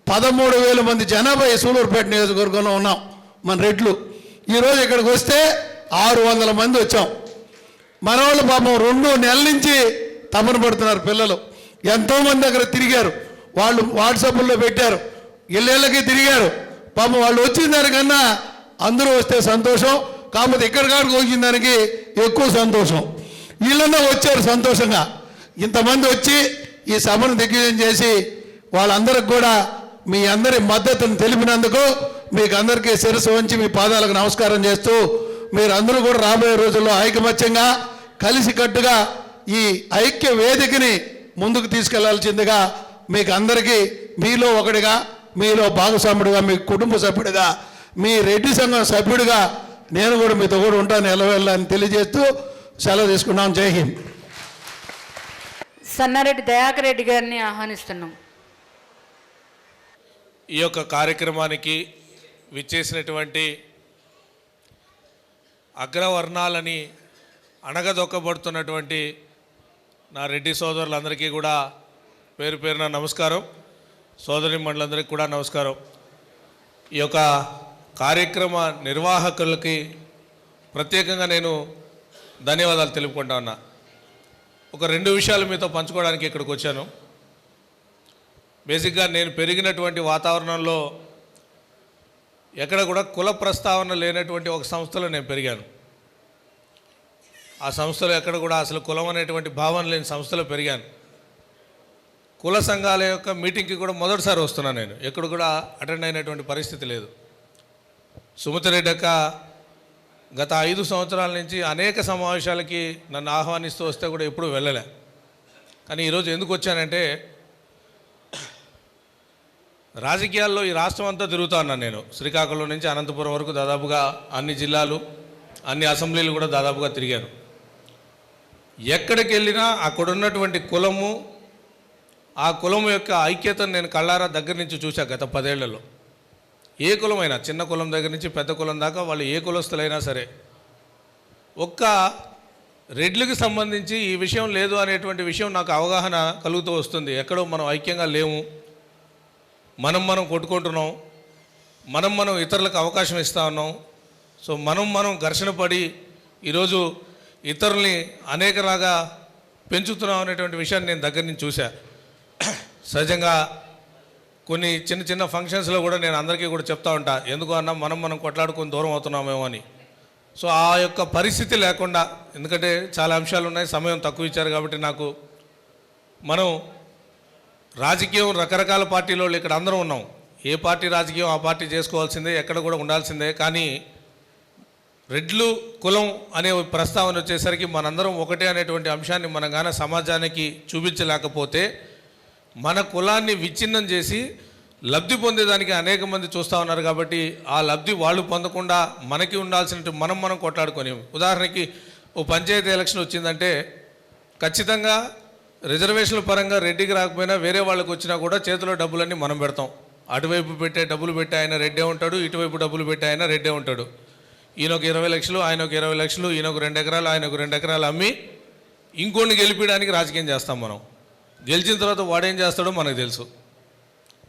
13,000 మంది జనాభా ఈ సూలూరుపేట నియోజకవర్గంలో ఉన్నాం మన రెడ్లు. ఈరోజు ఇక్కడికి వస్తే 600 మంది వచ్చాం. మన వాళ్ళు పాపం 2 నెలల నుంచి తపన పడుతున్నారు. పిల్లలు ఎంతోమంది అక్కడ తిరిగారు, వాళ్ళు వాట్సాప్లో పెట్టారు, ఇళ్ళకి తిరిగారు. పాపం వాళ్ళు వచ్చిన దానికన్నా అందరూ వస్తే సంతోషం, కాకపోతే ఇక్కడ కాడికి వచ్చిన దానికి ఎక్కువ సంతోషం. వీళ్ళన్నా వచ్చారు సంతోషంగా. ఇంతమంది వచ్చి ఈ సభను దిగ్విజయం చేసి వాళ్ళందరికి కూడా మీ అందరి మద్దతును తెలిపినందుకు మీకు అందరికీ శిరస్సు వంచి మీ పాదాలకు నమస్కారం చేస్తూ, మీరందరూ కూడా రాబోయే రోజుల్లో ఐకమత్యంగా కలిసికట్టుగా ఈ ఐక్య వేదికని ముందుకు తీసుకెళ్లాల్సిందిగా మీకు అందరికీ మీలో ఒకటిగా, మీలో భాగస్వాముడిగా, మీ కుటుంబ సభ్యుడిగా, మీ రెడ్డి సంఘం సభ్యుడిగా నేను కూడా మీతో కూడా ఉంటాను ఎల్లవెళ్ళని తెలియజేస్తూ సెలవు తీసుకున్నాం. జై హింద్. సన్నారెడ్డి దయాకర్ రెడ్డి గారిని ఆహ్వానిస్తున్నాం. ఈ యొక్క కార్యక్రమానికి విచ్చేసినటువంటి అగ్రవర్ణాలని అణగదొక్కబడుతున్నటువంటి నా రెడ్డి సోదరులందరికీ కూడా పేరు పేరున నమస్కారం. సోదరి మండలందరికీ కూడా నమస్కారం. ఈ యొక్క కార్యక్రమ నిర్వాహకులకి ప్రత్యేకంగా నేను ధన్యవాదాలు తెలుపుకుంటా ఉన్నా. ఒక 2 విషయాలు మీతో పంచుకోవడానికి ఇక్కడికి వచ్చాను. బేసిక్గా నేను పెరిగినటువంటి వాతావరణంలో ఎక్కడ కూడా కుల ప్రస్తావన లేనటువంటి ఒక సంస్థలో నేను పెరిగాను. ఆ సంస్థలో ఎక్కడ కూడా అసలు కులం అనేటువంటి భావన లేని సంస్థలో పెరిగాను. కుల సంఘాల యొక్క మీటింగ్కి కూడా మొదటిసారి వస్తున్నాను. నేను ఎక్కడ కూడా అటెండ్ అయినటువంటి పరిస్థితి లేదు. సుమతిరెడ్డి అక్క గత 5 సంవత్సరాల నుంచి అనేక సమావేశాలకి నన్ను ఆహ్వానిస్తూ వస్తే కూడా ఎప్పుడూ వెళ్ళలే. కానీ ఈరోజు ఎందుకు వచ్చానంటే, రాజకీయాల్లో ఈ రాష్ట్రం అంతా తిరుగుతా ఉన్నాను నేను. శ్రీకాకుళం నుంచి అనంతపురం వరకు దాదాపుగా అన్ని జిల్లాలు, అన్ని అసెంబ్లీలు కూడా దాదాపుగా తిరిగాను. ఎక్కడికి వెళ్ళినా అక్కడ ఉన్నటువంటి కులము, ఆ కులం యొక్క ఐక్యతను నేను కళ్ళారా దగ్గర నుంచి చూశా గత 10 ఏళ్లలో. ఏ కులమైనా, చిన్న కులం దగ్గర నుంచి పెద్ద కులం దాకా వాళ్ళు ఏ కులస్తులైనా సరే, ఒక్క రెడ్లకు సంబంధించి ఈ విషయం లేదు అనేటువంటి విషయం నాకు అవగాహన కలుగుతూ వస్తుంది. ఎక్కడో మనం ఐక్యంగా లేము, మనం కొట్టుకుంటున్నాం, మనం ఇతరులకు అవకాశం ఇస్తూ ఉన్నాం. సో మనం ఘర్షణ పడి ఈరోజు ఇతరుల్ని అనేకలాగా పెంచుతున్నాం అనేటువంటి విషయాన్ని నేను దగ్గర నుంచి చూశా. సహజంగా కొన్ని చిన్న ఫంక్షన్స్లో కూడా నేను అందరికీ కూడా చెప్తా ఉంటా, ఎందుకు అన్నా మనం కొట్లాడుకొని దూరం అవుతున్నామేమో అని. సో ఆ యొక్క పరిస్థితి లేకుండా, ఎందుకంటే చాలా అంశాలు ఉన్నాయి, సమయం తక్కువ ఇచ్చారు కాబట్టి నాకు, మనం రాజకీయం రకరకాల పార్టీలో ఇక్కడ అందరం ఉన్నాం. ఏ పార్టీ రాజకీయం ఆ పార్టీ చేసుకోవాల్సిందే, ఎక్కడ కూడా ఉండాల్సిందే. కానీ రెడ్లు కులం అనే ప్రస్తావన వచ్చేసరికి మనందరం ఒకటే అనేటువంటి అంశాన్ని మనం గాన సమాజానికి చూపించలేకపోతే, మన కులాన్ని విచ్ఛిన్నం చేసి లబ్ధి పొందేదానికి అనేక మంది చూస్తూ ఉన్నారు. కాబట్టి ఆ లబ్ధి వాళ్ళు పొందకుండా మనకి ఉండాల్సినట్టు మనం కొట్లాడుకొని, ఉదాహరణకి ఓ పంచాయతీ ఎలక్షన్ వచ్చిందంటే ఖచ్చితంగా రిజర్వేషన్ల పరంగా రెడ్డికి రాకపోయినా వేరే వాళ్ళకి వచ్చినా కూడా చేతిలో డబ్బులన్నీ మనం పెడతాం. అటువైపు పెట్టే డబ్బులు పెట్టి ఆయన రెడ్డే ఉంటాడు, ఇటువైపు డబ్బులు పెట్టి ఆయన రెడ్డే ఉంటాడు. ఈయనొక 20 లక్షలు, ఆయనొక 20 లక్షలు, ఈయనొక 2 ఎకరాలు, ఆయనొక 2 ఎకరాలు అమ్మి ఇంకోటిని గెలిపించడానికి రాజకీయం చేస్తాం మనం. గెలిచిన తర్వాత వాడేం చేస్తాడో మనకు తెలుసు.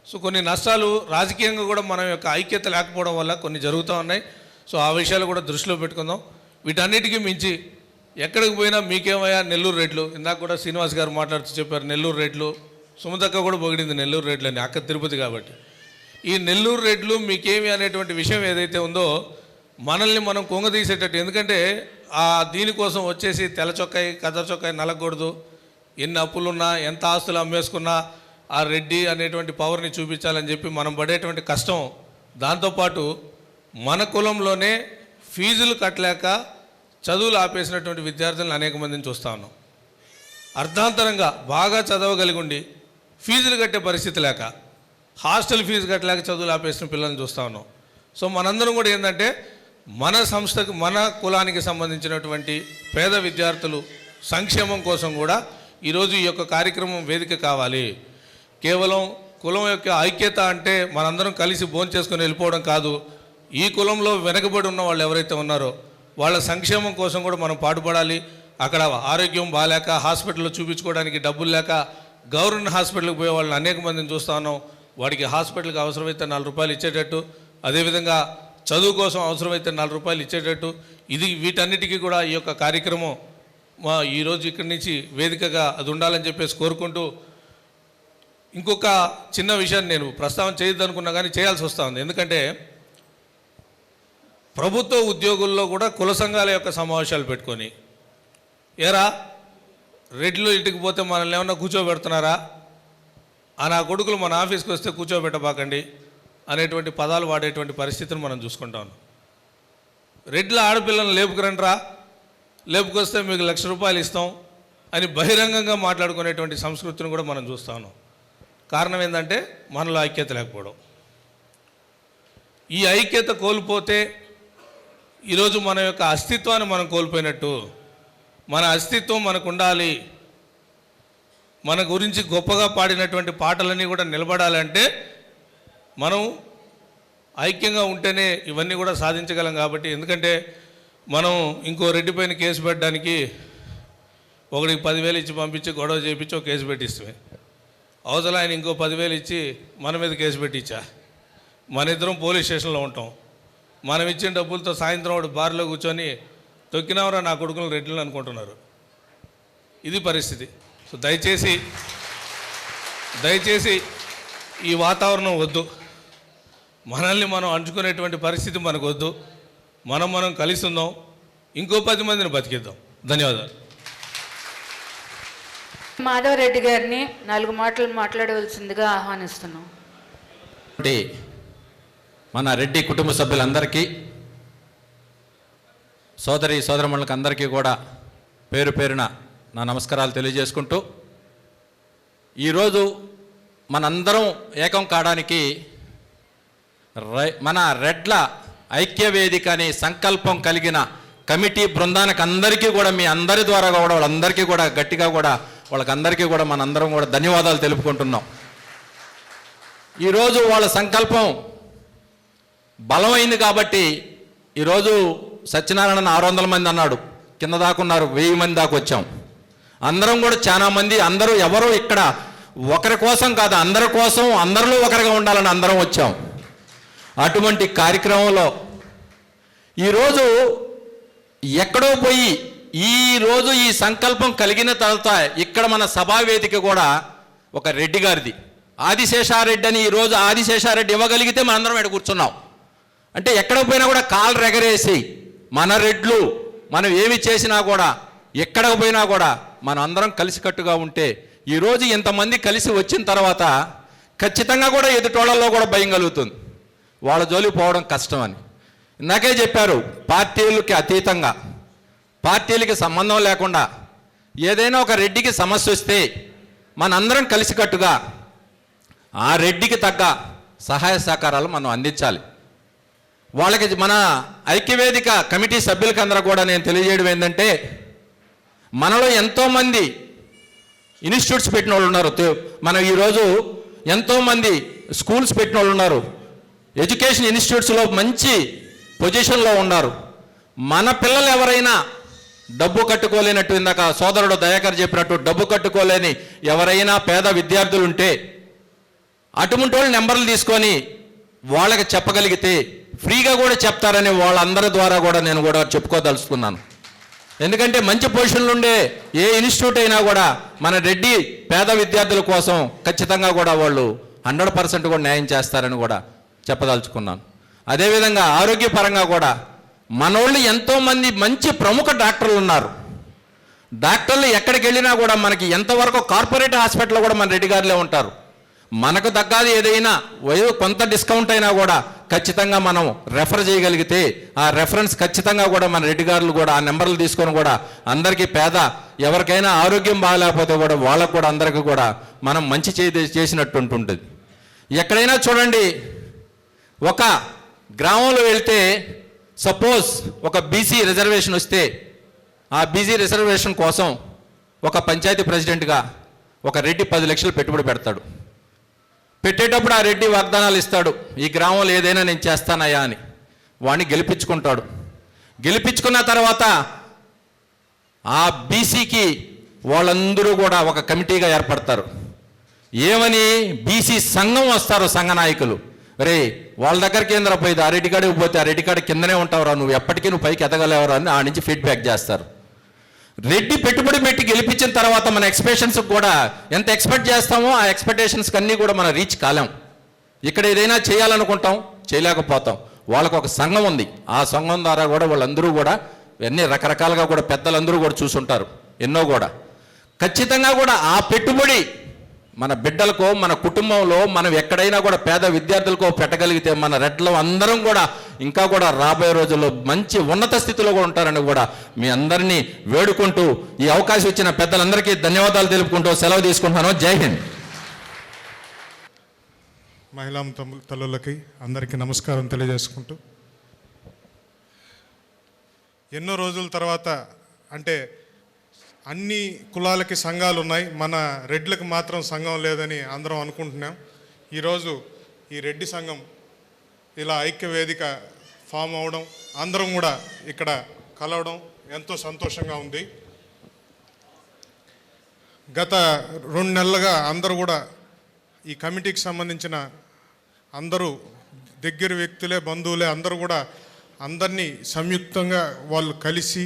సో కొన్ని నష్టాలు రాజకీయంగా కూడా మన యొక్క ఐక్యత లేకపోవడం వల్ల కొన్ని జరుగుతూ ఉన్నాయి. సో ఆ విషయాలు కూడా దృష్టిలో పెట్టుకుందాం. వీటన్నిటికీ మించి ఎక్కడికి పోయినా మీకేమయ్యా నెల్లూరు రెడ్లు, ఇందాక కూడా శ్రీనివాస్ గారు మాట్లాడుతూ చెప్పారు నెల్లూరు రెడ్లు, సుమతక్క కూడా పొగిడింది నెల్లూరు రెడ్లు అని, అక్క తిరుపతి కాబట్టి. ఈ నెల్లూరు రెడ్లు మీకేమి అనేటువంటి విషయం ఏదైతే ఉందో మనల్ని మనం కొంగదీసేటట్టు, ఎందుకంటే ఆ దీనికోసం వచ్చేసి తెల్ల చొక్కాయి కదర చొక్కాయి నలగకూడదు, ఎన్ని అప్పులున్నా ఎంత ఆస్తులు అమ్మేసుకున్నా ఆ రెడ్డి అనేటువంటి పవర్ని చూపించాలని చెప్పి మనం పడేటువంటి కష్టం. దాంతోపాటు మన కులంలోనే ఫీజులు కట్టలేక చదువులు ఆపేసినటువంటి విద్యార్థులను అనేక మందిని చూస్తూ ఉన్నాం. అర్ధాంతరంగా బాగా చదవగలిగి ఉండి ఫీజులు కట్టే పరిస్థితి లేక, హాస్టల్ ఫీజు కట్టలేక చదువులు ఆపేసిన పిల్లల్ని చూస్తూ ఉన్నాం. సో మనందరం కూడా ఏంటంటే మన సంస్థకు, మన కులానికి సంబంధించినటువంటి పేద విద్యార్థులు సంక్షేమం కోసం కూడా ఈరోజు ఈ యొక్క కార్యక్రమం వేదిక కావాలి. కేవలం కులం యొక్క ఐక్యత అంటే మనందరం కలిసి భోంచేసుకొని వెళ్ళిపోవడం కాదు. ఈ కులంలో వెనకబడి ఉన్న వాళ్ళు ఎవరైతే ఉన్నారో వాళ్ళ సంక్షేమం కోసం కూడా మనం పాటుపడాలి. అక్కడ ఆరోగ్యం బాగాలేక హాస్పిటల్లో చూపించుకోవడానికి డబ్బులు లేక గవర్నమెంట్ హాస్పిటల్కి పోయే వాళ్ళని అనేక మందిని చూస్తూ ఉన్నాం. వాడికి హాస్పిటల్కి అవసరమైతే 4 రూపాయలు ఇచ్చేటట్టు, అదేవిధంగా చదువు కోసం అవసరమైతే 4 రూపాయలు ఇచ్చేటట్టు, ఇది వీటన్నిటికీ కూడా ఈ యొక్క కార్యక్రమం ఈరోజు ఇక్కడి నుంచి వేదికగా అది ఉండాలని చెప్పేసి కోరుకుంటూ, ఇంకొక చిన్న విషయాన్ని నేను ప్రస్తావన చేయొద్దనుకున్నా కానీ చేయాల్సి వస్తూ ఉంది. ఎందుకంటే ప్రభుత్వ ఉద్యోగుల్లో కూడా కుల సంఘాల యొక్క సమావేశాలు పెట్టుకొని, ఏరా రెడ్లు ఇంటికి పోతే మనల్ని ఏమన్నా కూర్చోబెడుతున్నారా, ఆ నా కొడుకులు మన ఆఫీస్కి వస్తే కూర్చోబెట్టబాకండి అనేటువంటి పదాలు వాడేటువంటి పరిస్థితిని మనం చూసుకుంటా ఉన్నాం. రెడ్ల ఆడపిల్లలను లేపుకురంట్రా, లేపుకొస్తే మీకు 1,00,000 రూపాయలు ఇస్తాం అని బహిరంగంగా మాట్లాడుకునేటువంటి సంస్కృతిని కూడా మనం చూస్తా ఉన్నాం. కారణం ఏంటంటే మనలో ఐక్యత లేకపోవడం. ఈ ఐక్యత కోల్పోతే ఈరోజు మన యొక్క అస్తిత్వాన్ని మనం కోల్పోయినట్టు. మన అస్తిత్వం మనకు ఉండాలి, మన గురించి గొప్పగా పాడినటువంటి పాటలన్నీ కూడా నిలబడాలంటే మనం ఐక్యంగా ఉంటేనే ఇవన్నీ కూడా సాధించగలం. కాబట్టి ఎందుకంటే మనం ఇంకో రెడ్డి పైన కేసు పెట్టడానికి ఒకడికి 10,000 ఇచ్చి పంపించి గొడవ చేయించి ఒక కేసు పెట్టిస్తామే. అవసరం ఆయన ఇంకో 10,000 ఇచ్చి మన మీద కేసు పెట్టించా. మన ఇద్దరం పోలీస్ స్టేషన్లో ఉంటాం. మనం ఇచ్చిన డబ్బులతో సాయంత్రం వాడు బార్లో కూర్చొని తొక్కినవరా నా కొడుకులు రెడ్లు అనుకుంటున్నారు. ఇది పరిస్థితి. సో దయచేసి ఈ వాతావరణం వద్దు. మనల్ని మనం అంచుకునేటువంటి పరిస్థితి మనకు వద్దు. మనం కలిసి ఉందాం. ఇంకో 10 మందిని బతికిద్దాం. ధన్యవాదాలు. మాధవరెడ్డి గారిని 4 మాటలు మాట్లాడవలసిందిగా ఆహ్వానిస్తున్నాం. మన రెడ్డి కుటుంబ సభ్యులందరికీ, సోదరమణులకు అందరికీ కూడా పేరు పేరున నా నమస్కారాలు తెలియజేసుకుంటూ, ఈరోజు మనందరం ఏకం కావడానికి మన రెడ్ల ఐక్యవేదిక అనే సంకల్పం కలిగిన కమిటీ బృందానికి అందరికీ కూడా, మీ అందరి ద్వారా కూడా వాళ్ళందరికీ కూడా గట్టిగా కూడా వాళ్ళకందరికీ కూడా మనందరం కూడా ధన్యవాదాలు తెలుపుకుంటున్నాం. ఈరోజు వాళ్ళ సంకల్పం బలమైంది కాబట్టి ఈరోజు సత్యనారాయణ 600 మంది అన్నాడు, కింద దాకున్నారు 1000 మంది దాకా వచ్చాం. అందరం కూడా చాలా మంది, అందరూ ఎవరు ఇక్కడ ఒకరి కోసం కాదు, అందరి కోసం, అందరిలో ఒకరిగా ఉండాలని అందరం వచ్చాం. అటువంటి కార్యక్రమంలో ఈరోజు ఎక్కడో పోయి ఈరోజు ఈ సంకల్పం కలిగిన తర్వాత ఇక్కడ మన సభావేదిక కూడా ఒక రెడ్డి గారిది, ఆదిశేషారెడ్డి అని. ఈరోజు ఆదిశేషారెడ్డి ఇవ్వగలిగితే మనందరం ఇక్కడ కూర్చున్నాం. అంటే ఎక్కడ పోయినా కూడా కాళ్ళు రెగరేసి మన రెడ్లు మనం ఏమి చేసినా కూడా, ఎక్కడికి పోయినా కూడా మనం అందరం కలిసికట్టుగా ఉంటే, ఈరోజు ఇంతమంది కలిసి వచ్చిన తర్వాత ఖచ్చితంగా కూడా ఎదుటోళ్ళల్లో కూడా భయం కలుగుతుంది, వాళ్ళ జోలికి పోవడం కష్టం అని. ఇందాకే చెప్పారు, పార్టీలకి అతీతంగా, పార్టీలకి సంబంధం లేకుండా ఏదైనా ఒక రెడ్డికి సమస్య వస్తే మనందరం కలిసికట్టుగా ఆ రెడ్డికి తగ్గ సహాయ సహకారాలు మనం అందించాలి. వాళ్ళకి మన ఐక్యవేదిక కమిటీ సభ్యులకి అందరూ కూడా నేను తెలియజేయడం ఏంటంటే, మనలో ఎంతోమంది ఇన్స్టిట్యూట్స్ పెట్టిన వాళ్ళు ఉన్నారు. మనం ఈరోజు ఎంతోమంది స్కూల్స్ పెట్టిన వాళ్ళు ఉన్నారు, ఎడ్యుకేషన్ ఇన్స్టిట్యూట్స్లో మంచి పొజిషన్లో ఉన్నారు. మన పిల్లలు ఎవరైనా డబ్బు కట్టుకోలేనట్టు, ఇందాక సోదరుడు దయాకర్ చెప్పినట్టు డబ్బు కట్టుకోలేని ఎవరైనా పేద విద్యార్థులు ఉంటే అటువంటి వాళ్ళు నెంబర్లు తీసుకొని వాళ్ళకి చెప్పగలిగితే ఫ్రీగా కూడా చెప్తారని వాళ్ళందరి ద్వారా కూడా నేను కూడా చెప్పుకోదలుచుకున్నాను. ఎందుకంటే మంచి పొజిషన్లు ఉండే ఏ ఇన్స్టిట్యూట్ అయినా కూడా మన రెడ్డి పేద విద్యార్థుల కోసం ఖచ్చితంగా కూడా వాళ్ళు 100% కూడా న్యాయం చేస్తారని కూడా చెప్పదలుచుకున్నాను. అదేవిధంగా ఆరోగ్యపరంగా కూడా మనోళ్ళు ఎంతోమంది మంచి ప్రముఖ డాక్టర్లు ఉన్నారు. డాక్టర్లు ఎక్కడికి వెళ్ళినా కూడా మనకి ఎంతవరకు కార్పొరేట్ హాస్పిటల్లో కూడా మన రెడ్డి గారులే ఉంటారు. మనకు తగ్గది ఏదైనా కొంత డిస్కౌంట్ అయినా కూడా ఖచ్చితంగా మనం రెఫర్ చేయగలిగితే ఆ రెఫరెన్స్ ఖచ్చితంగా కూడా మన రెడ్డి గారులు కూడా ఆ నెంబర్లు తీసుకొని కూడా అందరికీ పేద ఎవరికైనా ఆరోగ్యం బాగాలేకపోతే కూడా వాళ్ళకు కూడా అందరికీ కూడా మనం మంచి చేసినట్టు ఉంటుంది. ఎక్కడైనా చూడండి, ఒక గ్రామంలో వెళ్తే సపోజ్ ఒక బీసీ రిజర్వేషన్ వస్తే ఆ బీసీ రిజర్వేషన్ కోసం ఒక పంచాయతీ ప్రెసిడెంట్గా ఒక రెడ్డి 10 లక్షలు పెట్టుబడి పెడతాడు. పెట్టేటప్పుడు ఆ రెడ్డి వాగ్దానాలు ఇస్తాడు, ఈ గ్రామంలో ఏదైనా నేను చేస్తానయ్యా అని. వాడిని గెలిపించుకుంటాడు. గెలిపించుకున్న తర్వాత ఆ బీసీకి వాళ్ళందరూ కూడా ఒక కమిటీగా ఏర్పడతారు. ఏమని బీసీ సంఘం వస్తారు, సంఘ నాయకులు. రే వాళ్ళ దగ్గరికి ఏంద్ర పోయింది, ఆ రెడ్డి కాడికి పోతే ఆ రెడ్డి కాడి కిందనే ఉంటావురా, నువ్వు ఎప్పటికీ నువ్వు పైకి ఎదగలేవరా అని ఆ నుంచి ఫీడ్బ్యాక్ చేస్తారు. రెడ్డి పెట్టుబడి పెట్టి గెలిపించిన తర్వాత మన ఎక్స్పెక్టేషన్స్ కూడా ఎంత ఎక్స్పెక్ట్ చేస్తామో ఆ ఎక్స్పెక్టేషన్స్కి అన్నీ కూడా మనం రీచ్ కాలేం. ఇక్కడ ఏదైనా చేయాలనుకుంటాం, చేయలేకపోతాం. వాళ్ళకు ఒక సంఘం ఉంది, ఆ సంఘం ద్వారా కూడా వాళ్ళందరూ కూడా అన్ని రకరకాలుగా కూడా పెద్దలందరూ కూడా చూసుంటారు ఎన్నో కూడా. ఖచ్చితంగా కూడా ఆ పెట్టుబడి మన బిడ్డలకో మన కుటుంబంలో మనం ఎక్కడైనా కూడా పేద విద్యార్థులకో పెట్టగలిగితే మన రెడ్లు అందరం కూడా ఇంకా కూడా రాబోయే రోజుల్లో మంచి ఉన్నత స్థితిలో కూడా ఉంటారని కూడా మీ అందరినీ వేడుకుంటూ ఈ అవకాశం ఇచ్చిన పెద్దలందరికీ ధన్యవాదాలు తెలుపుకుంటూ సెలవు తీసుకుంటున్నాను. జై హింద్. మహిళా తల్లులకి అందరికీ నమస్కారం తెలియజేసుకుంటూ, ఎన్నో రోజుల తర్వాత, అంటే అన్ని కులాలకి సంఘాలు ఉన్నాయి, మన రెడ్లకు మాత్రం సంఘం లేదని అందరం అనుకుంటున్నాం. ఈరోజు ఈ రెడ్డి సంఘం ఇలా ఐక్య వేదిక ఫామ్ అవడం, అందరం కూడా ఇక్కడ కలవడం ఎంతో సంతోషంగా ఉంది. గత 2 నెలలుగా అందరూ కూడా ఈ కమిటీకి సంబంధించిన అందరూ దగ్గర వ్యక్తులే, బంధువులే అందరూ కూడా అందరినీ సంయుక్తంగా వాళ్ళు కలిసి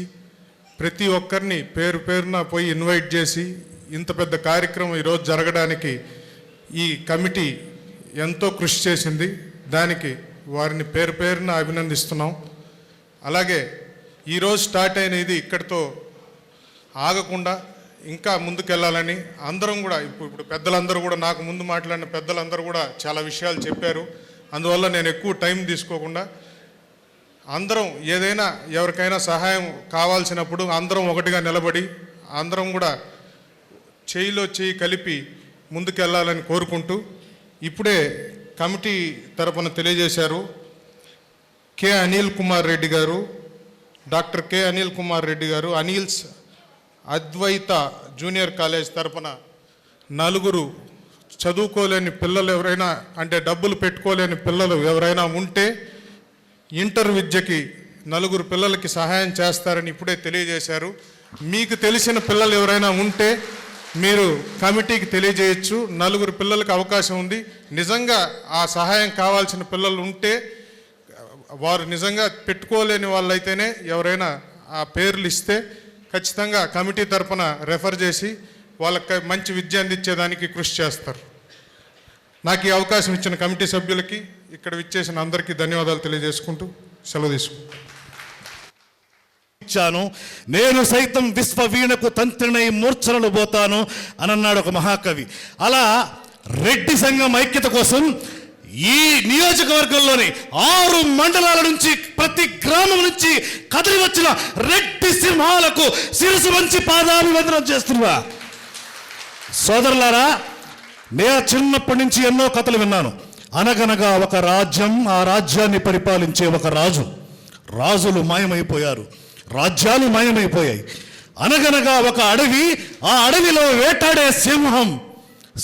ప్రతి ఒక్కరిని పేరు పేరున పోయి ఇన్వైట్ చేసి ఇంత పెద్ద కార్యక్రమం ఈరోజు జరగడానికి ఈ కమిటీ ఎంతో కృషి చేసింది. దానికి వారిని పేరు పేరున అభినందిస్తున్నాం. అలాగే ఈరోజు స్టార్ట్ అయిన ఇది ఇక్కడితో ఆగకుండా ఇంకా ముందుకెళ్ళాలని అందరం కూడా ఇప్పుడు పెద్దలందరూ కూడా నాకు ముందు మాట్లాడిన పెద్దలందరూ కూడా చాలా విషయాలు చెప్పారు. అందువల్ల నేను ఎక్కువ టైం తీసుకోకుండా అందరం ఏదైనా ఎవరికైనా సహాయం కావాల్సినప్పుడు అందరం ఒకటిగా నిలబడి అందరం కూడా చేయిలో చేయి కలిపి ముందుకెళ్ళాలని కోరుకుంటూ ఇప్పుడే కమిటీ తరపున తెలియజేశారు కె అనిల్ కుమార్ రెడ్డి గారు, డాక్టర్ కె అనిల్ కుమార్ రెడ్డి గారు అనిల్స్ అద్వైత జూనియర్ కాలేజ్ తరపున 4 చదువుకోలేని పిల్లలు ఎవరైనా అంటే డబ్బులు పెట్టుకోలేని పిల్లలు ఎవరైనా ఉంటే ఇంటర్ విద్యకి 4 పిల్లలకి సహాయం చేస్తారని ఇప్పుడే తెలియజేశారు. మీకు తెలిసిన పిల్లలు ఎవరైనా ఉంటే మీరు కమిటీకి తెలియజేయచ్చు. 4 పిల్లలకు అవకాశం ఉంది. నిజంగా ఆ సహాయం కావాల్సిన పిల్లలు ఉంటే వారు నిజంగా పెట్టుకోలేని వాళ్ళైతేనే ఎవరైనా ఆ పేర్లు ఇస్తే ఖచ్చితంగా కమిటీ తరపున రెఫర్ చేసి వాళ్ళకి మంచి విద్య అందించేదానికి కృషి చేస్తారు. నాకు ఈ అవకాశం ఇచ్చిన కమిటీ సభ్యులకి ఇక్కడ విచ్చేసిన అందరికీ ధన్యవాదాలు తెలియజేసుకుంటూ సెలవు తీసుకుంటాను. నేను సైతం విశ్వవీణకు తంత్రినై మూర్ఛనలు పోతాను అని అన్నాడు ఒక మహాకవి. అలా రెడ్డి సంఘం ఐక్యత కోసం ఈ నియోజకవర్గంలోని 6 మండలాల నుంచి ప్రతి గ్రామం నుంచి కదిలి వచ్చిన రెడ్డి సింహాలకు శిరసు వంచి పాదాభివందనం చేస్తున్నా. సోదరులారా, నేను చిన్నప్పటి నుంచి ఎన్నో కథలు విన్నాను. అనగనగా ఒక రాజ్యం, ఆ రాజ్యాన్ని పరిపాలించే ఒక రాజు. రాజులు మాయమైపోయారు, రాజ్యాలు మాయమైపోయాయి. అనగనగా ఒక అడవి, ఆ అడవిలో వేటాడే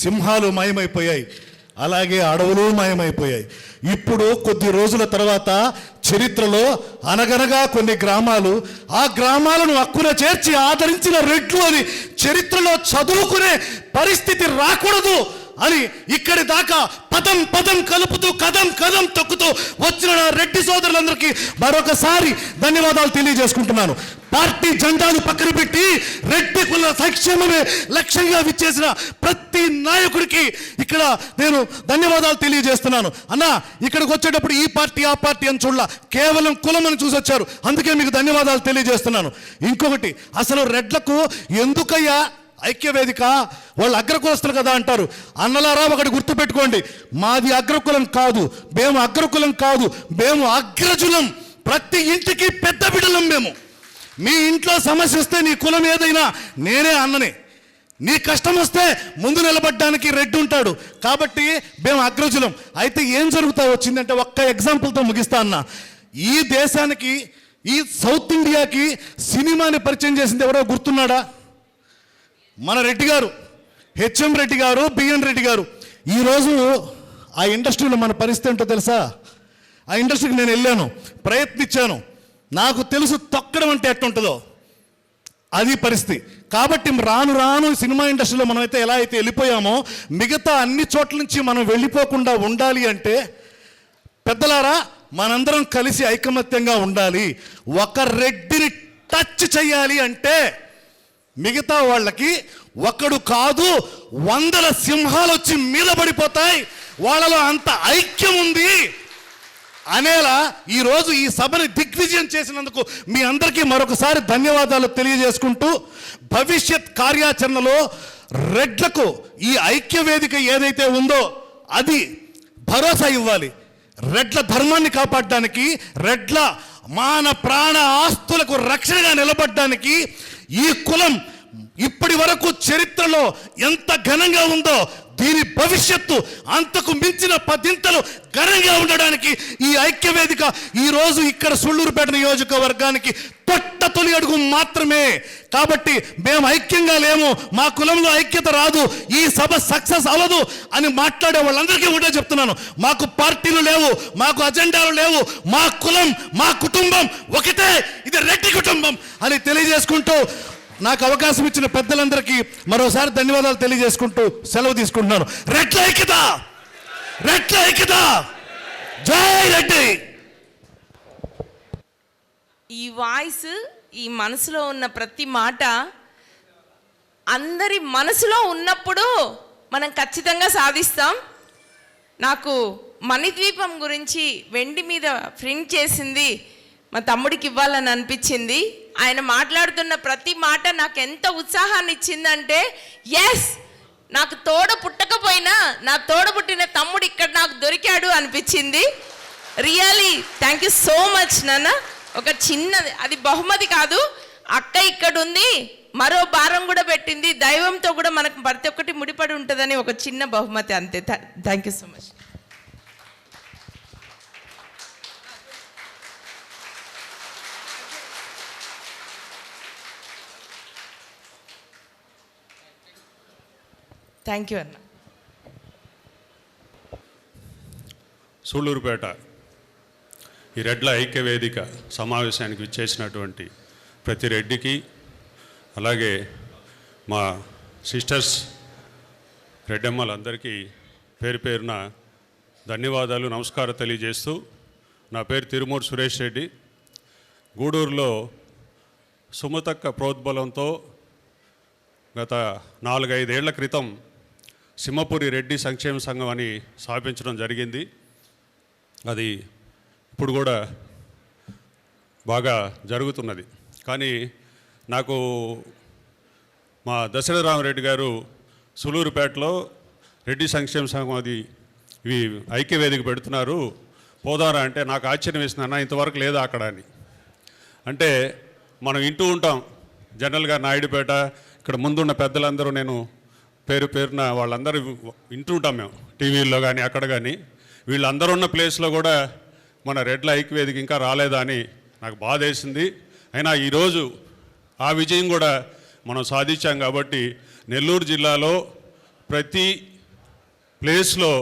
సింహాలు మాయమైపోయాయి. అలాగే అడవులు మాయమైపోయాయి. ఇప్పుడు కొద్ది రోజుల తర్వాత చరిత్రలో అనగనగా కొన్ని గ్రామాలు, ఆ గ్రామాలను హక్కున చేర్చి ఆదరించిన రెడ్లు అని చరిత్రలో చదువుకునే పరిస్థితి రాకూడదు అని ఇక్కడి దాకా పదం పదం కలుపుతూ కదం కదం తొక్కుతూ వచ్చిన నా రెడ్డి సోదరులందరికీ మరొకసారి ధన్యవాదాలు తెలియజేసుకుంటున్నాను. పార్టీ జెండాను పక్కన పెట్టి రెడ్డి కుల సంక్షేమమే లక్ష్యంగా విచ్చేసిన ప్రతి నాయకుడికి ఇక్కడ నేను ధన్యవాదాలు తెలియజేస్తున్నాను. అన్న, ఇక్కడికి వచ్చేటప్పుడు ఈ పార్టీ ఆ పార్టీ అని చూడాల, కేవలం కులం అని చూసి వచ్చారు. అందుకే మీకు ధన్యవాదాలు తెలియజేస్తున్నాను. ఇంకొకటి, అసలు రెడ్లకు ఎందుకయ్యా ఐక్యవేదిక? వాళ్ళు అగ్రకులస్తులు కదా అంటారు. అన్నలారా, ఒకటి గుర్తుపెట్టుకోండి, మాది అగ్రకులం కాదు, మేము అగ్రకులం కాదు, మేము అగ్రజులం. ప్రతి ఇంటికి పెద్ద బిడ్డలం మేము. మీ ఇంట్లో సమస్య వస్తే నీ కులం ఏదైనా నేనే అన్ననే. నీ కష్టం వస్తే ముందు నిలబడ్డానికి రెడ్డి ఉంటాడు. కాబట్టి మేము అగ్రజులం. అయితే ఏం జరుగుతా వచ్చిందంటే, ఒక్క ఎగ్జాంపుల్తో ముగిస్తా అన్న. ఈ దేశానికి, ఈ సౌత్ ఇండియాకి సినిమాని పరిచయం చేసింది ఎవరో గుర్తున్నాడా? మన రెడ్డి గారు, హెచ్ఎం రెడ్డి గారు, బిఎన్ రెడ్డి గారు. ఈరోజు ఆ ఇండస్ట్రీలో మన పరిస్థితి ఏంటో తెలుసా? ఆ ఇండస్ట్రీకి నేను వెళ్ళాను, ప్రయత్నించాను. నాకు తెలుసు తొక్కడం అంటే ఎట్టుంటుందో, అది పరిస్థితి. కాబట్టి రాను రాను సినిమా ఇండస్ట్రీలో మనమైతే ఎలా అయితే వెళ్ళిపోయామో, మిగతా అన్ని చోట్ల నుంచి మనం వెళ్ళిపోకుండా ఉండాలి అంటే, పెద్దలారా, మనందరం కలిసి ఐకమత్యంగా ఉండాలి. ఒక రెడ్డిని టచ్ చేయాలి అంటే మిగతా వాళ్ళకి ఒకడు కాదు 100 సింహాలు వచ్చి మీద పడిపోతాయి. వాళ్ళలో అంత ఐక్యం ఉంది అనేలా ఈరోజు ఈ సభని దిగ్విజయం చేసినందుకు మీ అందరికీ మరొకసారి ధన్యవాదాలు తెలియజేసుకుంటూ, భవిష్యత్ కార్యాచరణలో రెడ్లకు ఈ ఐక్య వేదిక ఏదైతే ఉందో అది భరోసా ఇవ్వాలి. రెడ్ల ధర్మాన్ని కాపాడడానికి, రెడ్ల మాన ప్రాణ ఆస్తులకు రక్షణగా నిలబడడానికి ఈ కులం ఇప్పటి వరకు చరిత్రలో ఎంత ఘనంగా ఉందో దీని భవిష్యత్తు అంతకు మించిన 10 ఘనంగా ఉండడానికి ఈ ఐక్యవేదిక ఈరోజు ఇక్కడ సూళ్లూరుపేట నియోజకవర్గానికి తొలి అడుగు మాత్రమే. కాబట్టి మేము ఐక్యంగా లేము, మా కులంలో ఐక్యత రాదు, ఈ సభ సక్సెస్ అవ్వదు అని మాట్లాడే వాళ్ళందరికీ ఒకటే చెప్తున్నాను, మాకు పార్టీలు లేవు, మాకు అజెండాలు లేవు, మా కులం మా కుటుంబం ఒకటే, ఇది రెడ్డి కుటుంబం అని తెలియజేసుకుంటూ నాకు అవకాశం ఇచ్చిన పెద్దలందరికీ మరోసారి ధన్యవాదాలు తెలియజేసుకుంటూ సెలవు తీసుకుంటున్నాను. రెడ్ల ఐక్యత, రెడ్ల ఐక్యత, జై రెడ్డి. ఈ వాయిస్, ఈ మనసులో ఉన్న ప్రతి మాట అందరి మనసులో ఉన్నప్పుడు మనం ఖచ్చితంగా సాధిస్తాం. నాకు మణిద్వీపం గురించి వెండి మీద ప్రింట్ చేసింది మా తమ్ముడికి ఇవ్వాలని అనిపించింది. ఆయన మాట్లాడుతున్న ప్రతి మాట నాకు ఎంత ఉత్సాహాన్ని ఇచ్చిందంటే, ఎస్, నాకు తోడ పుట్టకపోయినా నా తోడ పుట్టిన తమ్ముడు ఇక్కడ నాకు దొరికాడు అనిపించింది. Really thank you so much నాన్న. ఒక చిన్నది, అది బహుమతి కాదు, అక్క ఇక్కడ ఉంది, మరో భారం కూడా పెట్టింది, దైవంతో కూడా మనకు ప్రతి ఒక్కటి ముడిపడి ఉంటుందని ఒక చిన్న బహుమతి, అంతే. Thank you so much. Thank you అన్న. సూళ్లూరుపేట ఈ రెడ్ల ఐక్యవేదిక సమావేశానికి విచ్చేసినటువంటి ప్రతి రెడ్డికి, అలాగే మా సిస్టర్స్ రెడ్డమ్మలందరికీ పేరు పేరున ధన్యవాదాలు, నమస్కారం తెలియజేస్తూ, నా పేరు తిరుమూరు సురేష్ రెడ్డి. గూడూరులో సుమతక్క ప్రోద్బలంతో గత 4-5 ఏళ్ల క్రితం సింహపురి రెడ్డి సంక్షేమ సంఘం అని స్థాపించడం జరిగింది. అది ఇప్పుడు కూడా బాగా జరుగుతున్నది. కానీ నాకు మా దశరథరామరెడ్డి గారు సూళ్లూరుపేటలో రెడ్డి సంక్షేమ సంఘం అది ఇవి ఐక్యవేదిక పెడుతున్నారు, పోదారా అంటే నాకు ఆశ్చర్యం వేసింది, అన్న ఇంతవరకు లేదా అక్కడ అని. అంటే మనం వింటూ ఉంటాం జనరల్గా నాయుడుపేట, ఇక్కడ ముందున్న పెద్దలందరూ నేను పేరు పేరున వాళ్ళందరూ వింటూ ఉంటాం మేము టీవీల్లో కానీ అక్కడ కానీ. వీళ్ళందరూ ఉన్న ప్లేస్లో కూడా మన రెడ్ల ఐక్యవేదిక ఇంకా రాలేదా అని నాకు బాధ వేసింది. అయినా ఈరోజు ఆ విజయం కూడా మనం సాధించాం. కాబట్టి నెల్లూరు జిల్లాలో ప్రతి ప్లేస్లో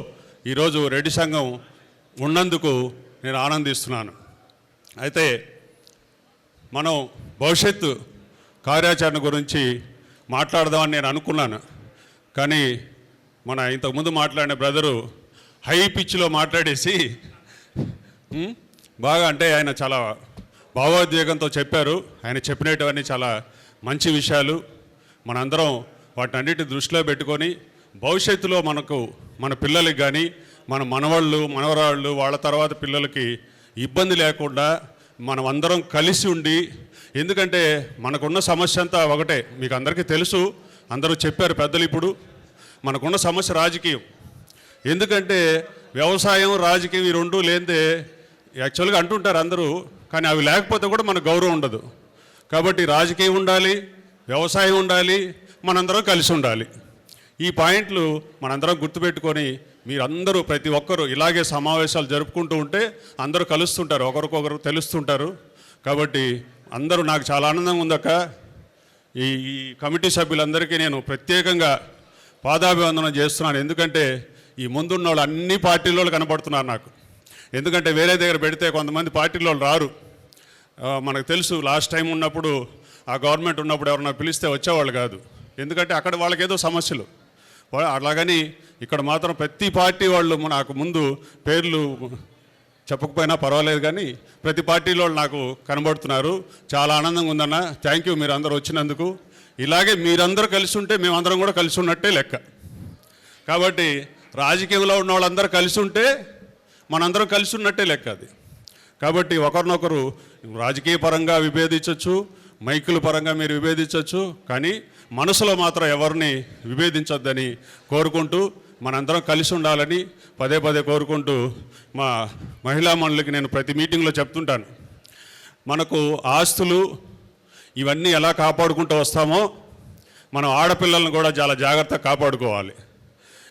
ఈరోజు రెడ్డి సంఘం ఉన్నందుకు నేను ఆనందిస్తున్నాను. అయితే మనం భవిష్యత్తు కార్యాచరణ గురించి మాట్లాడదామని నేను అనుకున్నాను. కానీ మన ఇంతకుముందు మాట్లాడిన బ్రదరు హై పిచ్లో మాట్లాడేసి బాగా, అంటే ఆయన చాలా భావోద్వేగంతో చెప్పారు. ఆయన చెప్పినటువన్నీ చాలా మంచి విషయాలు. మనందరం వాటిని అన్నిటి దృష్టిలో పెట్టుకొని భవిష్యత్తులో మనకు మన పిల్లలకి కానీ మన మనవాళ్ళు మనవరాళ్ళు వాళ్ళ తర్వాత పిల్లలకి ఇబ్బంది లేకుండా మనం అందరం కలిసి ఉండి, ఎందుకంటే మనకున్న సమస్య అంతా ఒకటే, మీకు అందరికీ తెలుసు, అందరూ చెప్పారు పెద్దలు. ఇప్పుడు మనకున్న సమస్య రాజకీయం. ఎందుకంటే వ్యవసాయం రాజకీయం ఈ రెండు లేనిదే యాక్చువల్గా అంటుంటారు అందరూ, కానీ అవి లేకపోతే కూడా మనకు గౌరవం ఉండదు. కాబట్టి రాజకీయం ఉండాలి, వ్యవసాయం ఉండాలి, మనందరం కలిసి ఉండాలి. ఈ పాయింట్లు మనందరం గుర్తుపెట్టుకొని మీరందరూ ప్రతి ఒక్కరూ ఇలాగే సమావేశాలు జరుపుకుంటూ ఉంటే అందరూ కలుస్తుంటారు, ఒకరికొకరు తెలుస్తుంటారు. కాబట్టి అందరూ, నాకు చాలా ఆనందంగా ఉందక్క. ఈ కమిటీ సభ్యులందరికీ నేను ప్రత్యేకంగా పాదాభివందనం చేస్తున్నాను. ఎందుకంటే ఈ ముందున్న వాళ్ళు అన్ని పార్టీల వాళ్ళు కనపడుతున్నారు నాకు. ఎందుకంటే వేరే దగ్గర పెడితే కొంతమంది పార్టీల వాళ్ళు రారు. మనకు తెలుసు, లాస్ట్ టైం ఉన్నప్పుడు ఆ గవర్నమెంట్ ఉన్నప్పుడు ఎవరన్నా పిలిస్తే వచ్చేవాళ్ళు కాదు. ఎందుకంటే అక్కడ వాళ్ళకేదో సమస్యలు. అలాగని ఇక్కడ మాత్రం ప్రతి పార్టీ వాళ్ళు, నాకు ముందు పేర్లు చెప్పకపోయినా పర్వాలేదు కానీ ప్రతి పార్టీలో వాళ్ళు నాకు కనబడుతున్నారు. చాలా ఆనందంగా ఉందన్న. థ్యాంక్ యూ, మీరు అందరూ వచ్చినందుకు. ఇలాగే మీరందరూ కలిసి ఉంటే మేమందరం కూడా కలిసి ఉన్నట్టే లెక్క. కాబట్టి రాజకీయంలో ఉన్న వాళ్ళందరూ కలిసి ఉంటే మనందరం కలిసి ఉన్నట్టే లెక్క అది. కాబట్టి ఒకరినొకరు రాజకీయ పరంగా విభేదించవచ్చు, మైకుల పరంగా మీరు విభేదించవచ్చు, కానీ మనసులో మాత్రం ఎవరిని విభేదించొద్దని కోరుకుంటూ మనందరం కలిసి ఉండాలని పదే పదే కోరుకుంటూ, మా మహిళా మండలికి నేను ప్రతి మీటింగ్లో చెప్తుంటాను, మనకు ఆస్తులు ఇవన్నీ ఎలా కాపాడుకుంటూ వస్తామో మనం ఆడపిల్లలను కూడా చాలా జాగ్రత్తగా కాపాడుకోవాలి.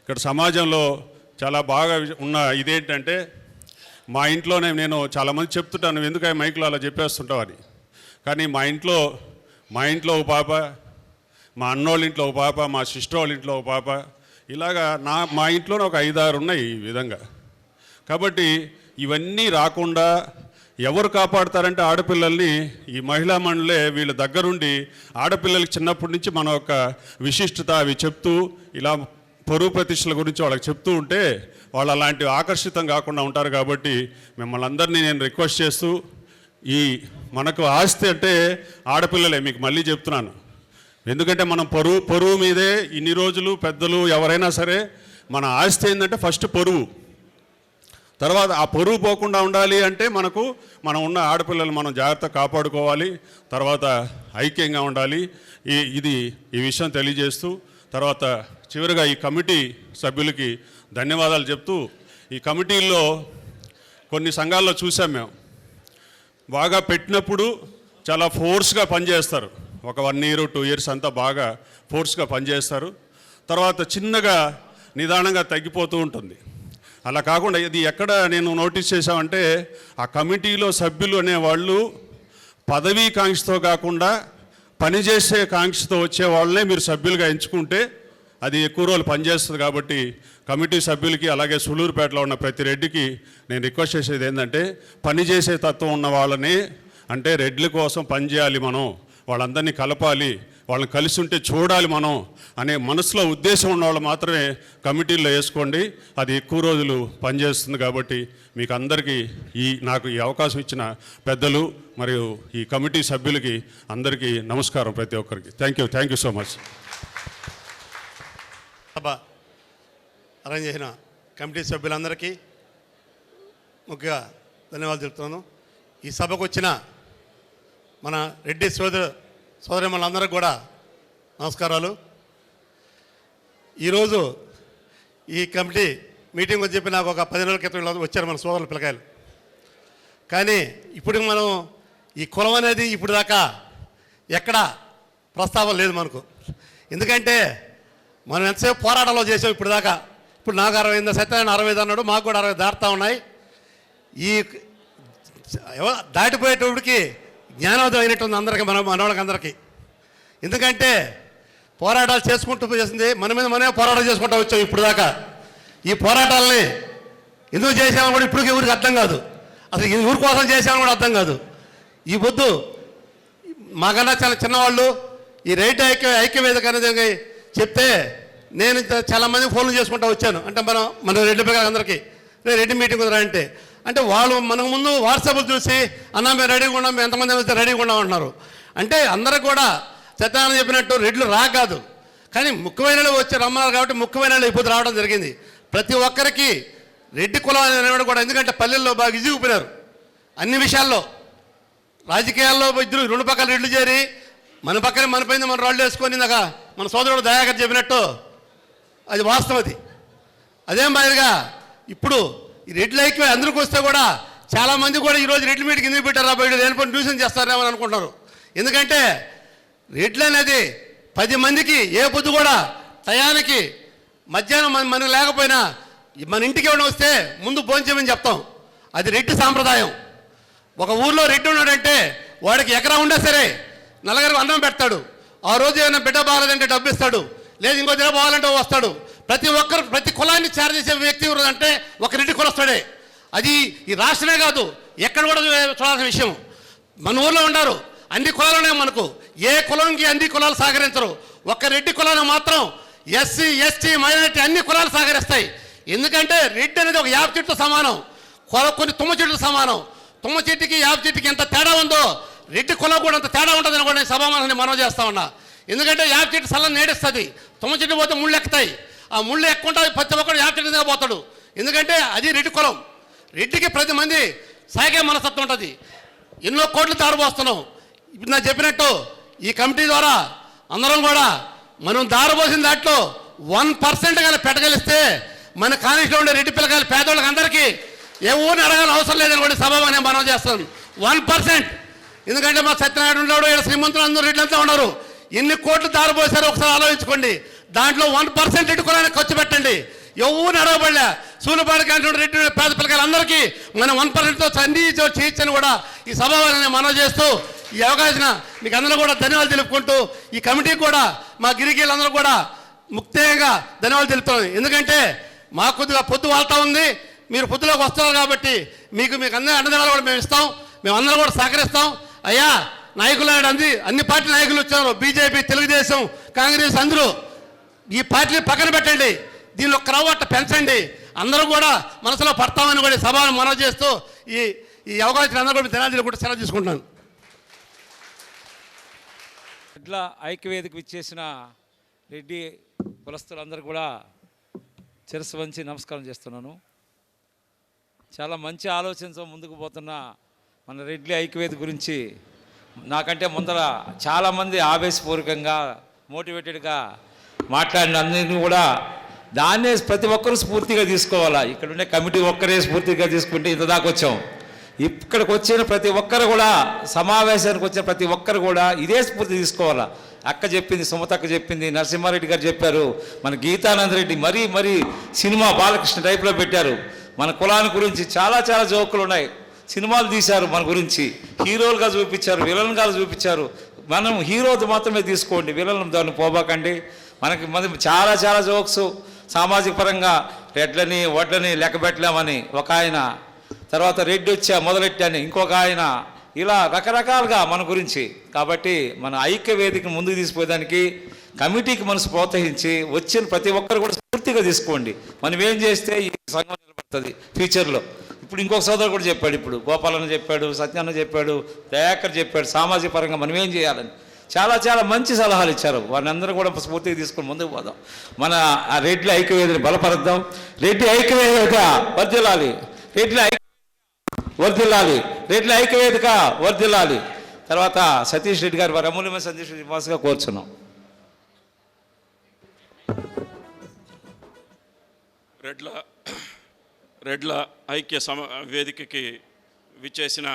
ఇక్కడ సమాజంలో చాలా బాగా ఉన్న ఇదేంటంటే మా ఇంట్లోనే నేను చాలామంది చెప్తుంటాను, ఎందుకు ఆ మైక్లో అలా చెప్పేస్తుంటావు అని. కానీ మా ఇంట్లో ఒక పాప, మా అన్నోళ్ళ ఇంట్లో ఒక పాప, మా సిస్టర్ వాళ్ళ ఇంట్లో ఒక పాప, ఇలాగా మా ఇంట్లోనే ఒక 5-6 ఉన్నాయి ఈ విధంగా. కాబట్టి ఇవన్నీ రాకుండా ఎవరు కాపాడతారంటే ఆడపిల్లల్ని ఈ మహిళా మండలే వీళ్ళ దగ్గరుండి ఆడపిల్లలకి చిన్నప్పటి నుంచి మన యొక్క విశిష్టత అవి చెప్తూ ఇలా పరువు ప్రతిష్టల గురించి వాళ్ళకి చెప్తూ ఉంటే వాళ్ళు అలాంటి ఆకర్షితం కాకుండా ఉంటారు. కాబట్టి మిమ్మల్ని అందరినీ నేను రిక్వెస్ట్ చేస్తూ, ఈ మనకు ఆస్తి అంటే ఆడపిల్లలే, మీకు మళ్ళీ చెప్తున్నాను. ఎందుకంటే మనం పరువు మీదే ఇన్ని రోజులు పెద్దలు ఎవరైనా సరే మన ఆస్తి ఏంటంటే ఫస్ట్ పరువు. తర్వాత ఆ పరువు పోకుండా ఉండాలి అంటే మనం ఉన్న ఆడపిల్లలు మనం జాగ్రత్తగా కాపాడుకోవాలి. తర్వాత ఐక్యంగా ఉండాలి. ఈ విషయం తెలియజేస్తూ తర్వాత చివరిగా ఈ కమిటీ సభ్యులకి ధన్యవాదాలు చెప్తూ, ఈ కమిటీల్లో కొన్ని సంఘాల్లో చూసాం మేము, బాగా పెట్టినప్పుడు చాలా ఫోర్స్గా పనిచేస్తారు. ఒక 1 year 2 years అంతా బాగా ఫోర్స్గా పనిచేస్తారు. తర్వాత చిన్నగా నిదానంగా తగ్గిపోతూ ఉంటుంది. అలా కాకుండా ఇది ఎక్కడ నేను నోటీస్ చేశామంటే ఆ కమిటీలో సభ్యులు అనేవాళ్ళు పదవీ కాంక్షతో కాకుండా పనిచేసే కాంక్షతో వచ్చే వాళ్ళనే మీరు సభ్యులుగా ఎంచుకుంటే అది ఎక్కువ రోజులు పనిచేస్తుంది. కాబట్టి కమిటీ సభ్యులకి అలాగే సులూరుపేటలో ఉన్న ప్రతి రెడ్డికి నేను రిక్వెస్ట్ చేసేది ఏంటంటే పనిచేసే తత్వం ఉన్న వాళ్ళని, అంటే రెడ్ల కోసం పనిచేయాలి మనం, వాళ్ళందరినీ కలపాలి, వాళ్ళని కలిసి ఉంటే చూడాలి మనం అనే మనసులో ఉద్దేశం ఉన్న వాళ్ళు మాత్రమే కమిటీల్లో వేసుకోండి. అది ఎక్కువ రోజులు పనిచేస్తుంది. కాబట్టి మీకు అందరికీ నాకు ఈ అవకాశం ఇచ్చిన పెద్దలు మరియు ఈ కమిటీ సభ్యులకి అందరికీ నమస్కారం, ప్రతి ఒక్కరికి thank you so much. Sabha arrange చేసిన కమిటీ సభ్యులందరికీ ముఖ్యంగా ధన్యవాదాలు చెప్తున్నాను. ఈ సభకు వచ్చిన మన రెడ్డి సోదరిమణులందరికీ కూడా నమస్కారాలు. ఈరోజు ఈ కమిటీ మీటింగ్ అని చెప్పి నాకు ఒక 10 రోజుల క్రితం వచ్చారు మన సోదరుల పిల్లకాయలు. కానీ ఇప్పుడు మనం ఈ కులం అనేది ఇప్పుడు దాకా ఎక్కడ ప్రస్తావన లేదు మనకు. ఎందుకంటే మనం ఎంతసేపు పోరాటాలు చేసాం ఇప్పుడు దాకా. ఇప్పుడు నాకు 60 సత్యనారాయణ 60 అన్నాడు, మాకు కూడా 60 దాటుతూ ఉన్నాయి. ఈ దాటిపోయేటప్పటికి జ్ఞానోదయం అయినట్టుంది అందరికీ, మనవాళ్ళకి అందరికీ. ఎందుకంటే పోరాటాలు చేసుకుంటూ చేసింది మన మీద మనమే పోరాటాలు చేసుకుంటూ వచ్చాం ఇప్పుడు దాకా. ఈ పోరాటాలని ఎందుకు చేసామని కూడా ఇప్పుడు ఎవరికి అర్థం కాదు, అసలు ఊరి కోసం చేసామని కూడా అర్థం కాదు. ఈ పొద్దు మాకన్నా చాలా చిన్నవాళ్ళు ఈ రైట్ ఐక్యవేదిక అనేది చెప్తే నేను చాలామంది ఫోన్లు చేసుకుంటూ వచ్చాను. అంటే మన రెడ్డి పిల్లలు అందరికీ రెడ్డి మీటింగ్ కుదరా అంటే వాళ్ళు మనకు ముందు వాట్సాప్లు చూసి అన్నా మేము రెడీగా ఉన్నాం, మేము ఎంతమంది వస్తే రెడీగా ఉన్నాం అంటున్నారు. అంటే అందరికి కూడా సత్యనారాయణ చెప్పినట్టు రెడ్లు కాదు, కానీ ముఖ్యమైన వచ్చి రమ్మన్నారు కాబట్టి ముఖ్యమైన ఇప్పుడు రావడం జరిగింది. ప్రతి ఒక్కరికి రెడ్డి కులం అనేవాడు కూడా, ఎందుకంటే పల్లెల్లో బాగా ఇజిగిపోయినారు అన్ని విషయాల్లో. రాజకీయాల్లో ఇద్దరు 2 పక్కల రెడ్లు చేరి మన పక్కన మన పైన మన రాళ్ళు వేసుకొని ఇందాక మన సోదరుడు దయాకర్ చెప్పినట్టు అది వాస్తవం. అదేం మాదిరిగా ఇప్పుడు ఈ రెడ్లు ఐక్యం అందరికి వస్తే కూడా చాలామంది కూడా ఈరోజు రెడ్ల మీటింగ్ ఎందుకు పెట్టారా, బయట దేనిపై ట్యూషన్ చేస్తారేమో అని అనుకుంటున్నారు. ఎందుకంటే రెడ్లు అనేది 10 మందికి ఏ పొద్దు కూడా టయానికి మధ్యాహ్నం మనకు లేకపోయినా మన ఇంటికి ఎవరైనా వస్తే ముందు భోంచేయమని చెప్తాం. అది రెడ్డి సాంప్రదాయం. ఒక ఊర్లో రెడ్డి ఉన్నాడంటే వాడికి ఎకరా ఉన్నా సరే నలుగురికి అన్నం పెడతాడు. ఆ రోజు ఏమైనా బిడ్డ బాగాలేదంటే డబ్బు ఇస్తాడు, లేదు ఇంకో దిన పోవాలంటే వస్తాడు. ప్రతి కులాన్ని చేర చేసే వ్యక్తి అంటే ఒక రెడ్డి కులస్తాడే. అది ఈ రాష్ట్రమే కాదు, ఎక్కడ కూడా చూడాల్సిన విషయం. మన ఊర్లో ఉన్నారు అన్ని కులాలు ఉన్నాయి మనకు, ఏ కులంకి అన్ని కులాలు సహకరించరు. ఒక్క రెడ్డి కులాన్ని మాత్రం ఎస్సీ ఎస్టీ మైనారిటీ అన్ని కులాలు సహకరిస్తాయి. ఎందుకంటే రెడ్డి అనేది ఒక యాప చెట్టు సమానం, కొన్ని తుమ్మ చెట్లు సమానం. తుమ్మ చెట్టుకి యాప చెట్టుకి ఎంత తేడా ఉందో రెడ్డి కులం కూడా అంత తేడా ఉంటుందని కూడా నేను సభామానాన్ని మనవి చేస్తా ఉన్నా. ఎందుకంటే యాప చెట్టు సల్లని నేడిస్తుంది, తుమ్మ చెట్టు పోతే ముళ్ళు ఎక్కుతాయి. ఆ ముళ్ళు ఎక్కుంటే ప్రతి ఒక్కరు యాప చెట్టు మీద పోతాడు. ఎందుకంటే అది రెడ్డి కులం. రెడ్డికి 10 మంది సాగే మనస్తత్వం ఉంటుంది. ఎన్నో కోట్లు తారుపోస్తున్నాం. ఇప్పుడు నాకు చెప్పినట్టు ఈ కమిటీ ద్వారా అందరం కూడా మనం దారబోసిన దాంట్లో 1% కానీ పెట్టగలిస్తే మన కాలేజీలో ఉండే రెడ్డి పిల్లకాయలు పేదవాళ్ళకి అందరికీ ఏ ఊరిని అడగాలని అవసరం లేదని కూడా సభగా నేను మనం చేస్తాను. 1%. ఎందుకంటే మా సత్యనారాయణ ఉన్నాడు, ఇక్కడ శ్రీమంతులు అందరూ రెడ్లంతా ఉన్నారు. ఎన్ని కోట్లు దారబోసారో ఒకసారి ఆలోచించుకోండి. దాంట్లో 1% రెడ్డి కులానికి ఖర్చు పెట్టండి. ఎవరు అడగబడలే. సూలుపాడు కంటే రెడ్డి పేద పిల్లకాయలందరికీ మనం 1%తో చందీ చేయొచ్చని కూడా ఈ సభని మనవి చేస్తూ ఈ అవకాశం మీకు అందరూ కూడా ధన్యవాదాలు తెలుపుకుంటూ ఈ కమిటీకి కూడా మా గిరికీలందరూ కూడా ముక్తంగా ధన్యవాదాలు తెలుపుతాం. ఎందుకంటే మాకు కొద్దిగా పొద్దు వాళ్తా ఉంది, మీరు పొద్దులోకి వస్తున్నారు కాబట్టి మీకు అందరి అండదండలు కూడా మేము ఇస్తాం, మేము అందరం కూడా సహకరిస్తాం. అయ్యా నాయకులు అన్ని పార్టీ నాయకులు వచ్చారు, బీజేపీ, తెలుగుదేశం, కాంగ్రెస్, అందరూ ఈ పార్టీని పక్కన పెట్టండి, దీనిలో క్రౌట్ పెంచండి, అందరూ కూడా మనసులో పడతామని కూడా సభను మనవి చేస్తూ ఈ అవకాశం అందరూ కూడా ధన్యవాదాలు కూడా సెలవు తీసుకుంటున్నాను. ఇట్లా ఐక్యవేదిక ఇచ్చేసిన రెడ్డి కులస్తులందరూ కూడా శిరస్సు వంచి నమస్కారం చేస్తున్నాను. చాలా మంచి ఆలోచనతో ముందుకు పోతున్న మన రెడ్డి ఐక్యవేదిక గురించి నాకంటే ముందర చాలామంది ఆవేశపూర్వకంగా మోటివేటెడ్గా మాట్లాడిన అందరినీ కూడా దాన్నే ప్రతి ఒక్కరూ స్ఫూర్తిగా తీసుకోవాలా. ఇక్కడ ఉండే కమిటీ ఒక్కరే స్ఫూర్తిగా తీసుకుంటే ఇంత దాకా వచ్చాం. ఇక్కడికి వచ్చిన ప్రతి ఒక్కరు కూడా, సమావేశానికి వచ్చిన ప్రతి ఒక్కరు కూడా ఇదే స్ఫూర్తి తీసుకోవాలా. అక్క చెప్పింది, సుమతక్క చెప్పింది, నరసింహారెడ్డి గారు చెప్పారు, మన గీతానంద రెడ్డి మరీ సినిమా బాలకృష్ణ టైప్లో పెట్టారు. మన కులాన్ని గురించి చాలా చాలా జోకులు ఉన్నాయి, సినిమాలు తీశారు, మన గురించి హీరోలుగా చూపించారు, విలన్గా చూపించారు. మనం హీరోతో మాత్రమే తీసుకోండి, విలన్ దాన్ని పోబాకండి. మనకి చాలా చాలా జోక్స్ సామాజిక పరంగా రెడ్లని వడ్లని లెక్క పెట్టలేమని ఒక ఆయన, తర్వాత రెడ్డి వచ్చా మొదలెట్టని ఇంకొక ఆయన, ఇలా రకరకాలుగా మన గురించి. కాబట్టి మన ఐక్య వేదికను ముందుకు తీసుకుపోయేదానికి కమిటీకి మనసు ప్రోత్సహించి వచ్చిన ప్రతి ఒక్కరు కూడా స్ఫూర్తిగా తీసుకోండి. మనం ఏం చేస్తే ఈ సంఘం నిలబడుతుంది ఫ్యూచర్లో. ఇప్పుడు ఇంకొక సోదరుడు కూడా చెప్పాడు, ఇప్పుడు గోపాలన్న చెప్పాడు, సత్యాన్న చెప్పాడు, దయాకర్ చెప్పాడు, సామాజిక పరంగా మనం ఏం చేయాలని చాలా చాలా మంచి సలహాలు ఇచ్చారు. వారిని అందరూ కూడా స్ఫూర్తిగా తీసుకొని ముందుకు పోదాం. మన ఆ రెడ్డి ఐక్యవేదికని బలపరుద్దాం. రెడ్డి ఐక్యవేదిక వర్ధిల్లాలి, రెడ్డి ఐక్యవేదిక వర్ధిల్లాలి. తర్వాత సతీష్ రెడ్డి గారు వారి అమూల్యమైన సతీష్ శ్రీనివాస్గా కోరుచున్నాం. రెడ్ల ఐక్య వేదికకి విచ్చేసిన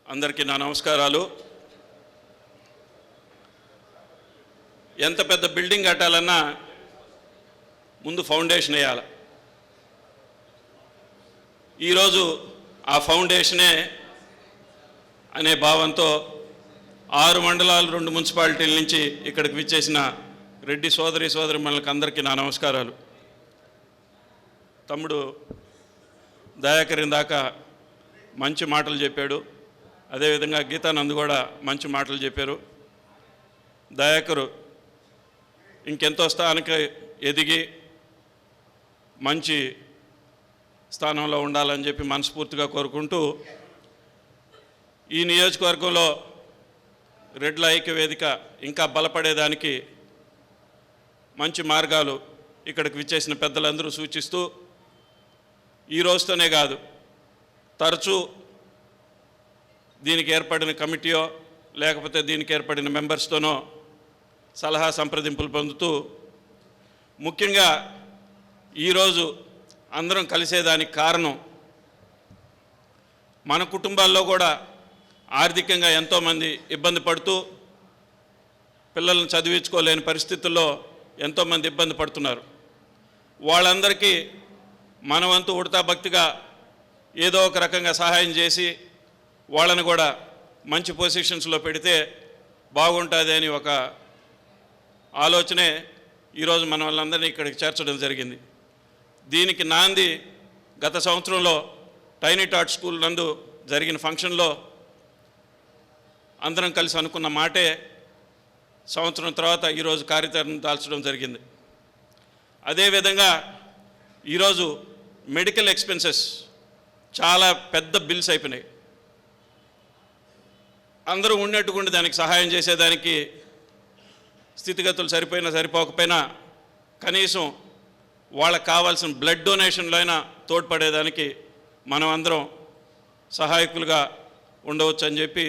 అందరికీ నా నమస్కారాలు. ఎంత పెద్ద బిల్డింగ్ కట్టాలన్నా ముందు ఫౌండేషన్ వేయాలి. ఈరోజు ఆ ఫౌండేషనే అనే భావంతో 6 మండలాలు 2 మున్సిపాలిటీల నుంచి ఇక్కడికి విచ్చేసిన రెడ్డి సోదరిమణులకు అందరికీ నా నమస్కారాలు. తమ్ముడు దయాకర్ దాకా మంచి మాటలు చెప్పాడు, అదేవిధంగా గీతానంద్ కూడా మంచి మాటలు చెప్పారు. దయాకరు ఇంకెంతో స్థానికి ఎదిగి మంచి స్థానంలో ఉండాలని చెప్పి మనస్ఫూర్తిగా కోరుకుంటూ, ఈ నియోజకవర్గంలో రెడ్ల ఐక్య వేదిక ఇంకా బలపడేదానికి మంచి మార్గాలు ఇక్కడికి విచ్చేసిన పెద్దలందరూ సూచిస్తూ, ఈ రోజుతోనే కాదు తరచూ దీనికి ఏర్పడిన కమిటీయో లేకపోతే దీనికి ఏర్పడిన మెంబర్స్తోనో సలహా సంప్రదింపులు పొందుతూ, ముఖ్యంగా ఈరోజు అందరం కలిసేదానికి కారణం మన కుటుంబాల్లో కూడా ఆర్థికంగా ఎంతోమంది ఇబ్బంది పడుతూ పిల్లలను చదివించుకోలేని పరిస్థితుల్లో ఎంతోమంది ఇబ్బంది పడుతున్నారు. వాళ్ళందరికీ మన వంతు ఉడతా భక్తిగా ఏదో ఒక రకంగా సహాయం చేసి వాళ్ళని కూడా మంచి పొజిషన్స్లో పెడితే బాగుంటుంది అని ఒక ఆలోచనే ఈరోజు మన వాళ్ళందరినీ ఇక్కడికి చేర్చడం జరిగింది. దీనికి నాంది గత సంవత్సరంలో టైనీ టాట్ స్కూల్ నందు జరిగిన ఫంక్షన్లో అందరం కలిసి అనుకున్న మాటే సంవత్సరం తర్వాత ఈరోజు కార్యాచరణ దాల్చడం జరిగింది. అదేవిధంగా ఈరోజు మెడికల్ ఎక్స్పెన్సెస్ చాలా పెద్ద బిల్స్ అయిపోయినాయి. అందరూ ఉన్నట్టుకుండి దానికి సహాయం చేసేదానికి స్థితిగతులు సరిపోయినా సరిపోకపోయినా కనీసం వాళ్ళకు కావాల్సిన బ్లడ్ డొనేషన్లో అయినా తోడ్పడేదానికి మనం అందరం సహాయకులుగా ఉండవచ్చు అని చెప్పి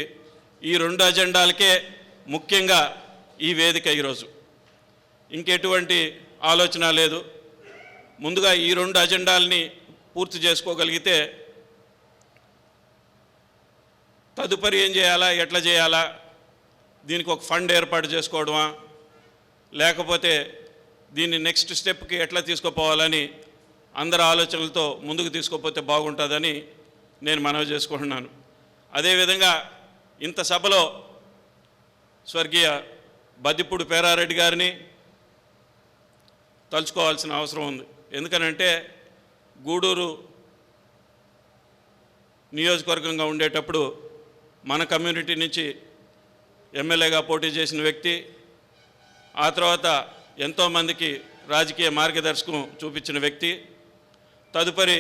ఈ 2 అజెండాలకే ముఖ్యంగా ఈ వేదిక ఈరోజు. ఇంకెటువంటి ఆలోచన లేదు. ముందుగా ఈ 2 అజెండాలని పూర్తి చేసుకోగలిగితే తదుపరి ఏం చేయాలా, ఎట్లా చేయాలా, దీనికి ఒక ఫండ్ ఏర్పాటు చేసుకోవడమా, లేకపోతే దీన్ని నెక్స్ట్ స్టెప్కి ఎట్లా తీసుకుపోవాలని అందరి ఆలోచనలతో ముందుకు తీసుకుపోతే బాగుంటుందని నేను మనవి చేసుకుంటున్నాను. అదేవిధంగా ఇంత సభలో స్వర్గీయ బద్దిపూడి పేరారెడ్డి గారిని తలుచుకోవాల్సిన అవసరం ఉంది. ఎందుకనంటే గూడూరు నియోజకవర్గంగా ఉండేటప్పుడు మన కమ్యూనిటీ నుంచి ఎమ్మెల్యేగా పోటీ చేసిన వ్యక్తి, ఆ తర్వాత ఎంతోమందికి రాజకీయ మార్గదర్శకం చూపించిన వ్యక్తి. తదుపరి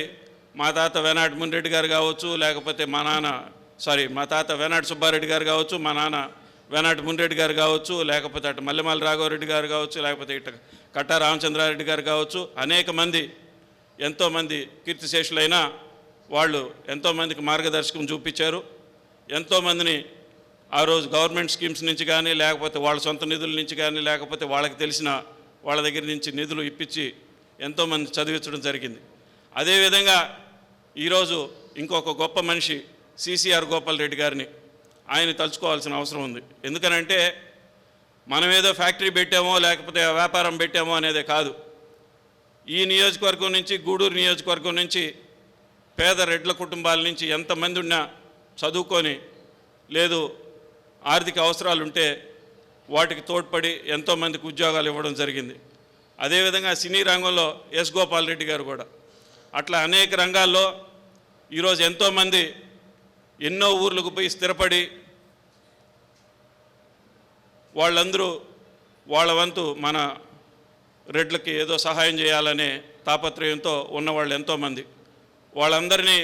మా తాత వేనాటి మునిరెడ్డి గారు కావచ్చు, లేకపోతే మా తాత వేనాటి సుబ్బారెడ్డి గారు కావచ్చు, మా నాన్న వేనాటి మునిరెడ్డి గారు కావచ్చు, లేకపోతే అటు మల్లెమాల రాఘవరెడ్డి గారు కావచ్చు, లేకపోతే ఇటు కట్టా రామచంద్రారెడ్డి గారు కావచ్చు, అనేక మంది ఎంతోమంది కీర్తిశేషులైన వాళ్ళు ఎంతోమందికి మార్గదర్శకం చూపించారు. ఎంతోమందిని ఆ రోజు గవర్నమెంట్ స్కీమ్స్ నుంచి కానీ, లేకపోతే వాళ్ళ సొంత నిధుల నుంచి కానీ, లేకపోతే వాళ్ళకి తెలిసిన వాళ్ళ దగ్గర నుంచి నిధులు ఇప్పించి ఎంతోమంది చదివించడం జరిగింది. అదేవిధంగా ఈరోజు ఇంకొక గొప్ప మనిషి సిసిఆర్ గోపాల్ రెడ్డి గారిని ఆయన తలుచుకోవాల్సిన అవసరం ఉంది. ఎందుకనంటే మనం ఏదో ఫ్యాక్టరీ పెట్టామో లేకపోతే వ్యాపారం పెట్టామో అనేదే కాదు. ఈ నియోజకవర్గం నుంచి, గూడూరు నియోజకవర్గం నుంచి పేద రెడ్ల కుటుంబాల నుంచి ఎంతమంది ఉన్నా చదువుకొని లేదు ఆర్థిక అవసరాలు ఉంటే వాటికి తోడ్పడి ఎంతోమందికి ఉద్యోగాలు ఇవ్వడం జరిగింది. అదేవిధంగా సినీ రంగంలో ఎస్ గోపాల్ రెడ్డి గారు కూడా అట్లా అనేక రంగాల్లో ఈరోజు ఎంతోమంది ఎన్నో ఊర్లకు పోయి స్థిరపడి వాళ్ళందరూ వాళ్ళ వంతు మన రెడ్లకి ఏదో సహాయం చేయాలనే తాపత్రయంతో ఉన్నవాళ్ళు ఎంతోమంది. వాళ్ళందరినీ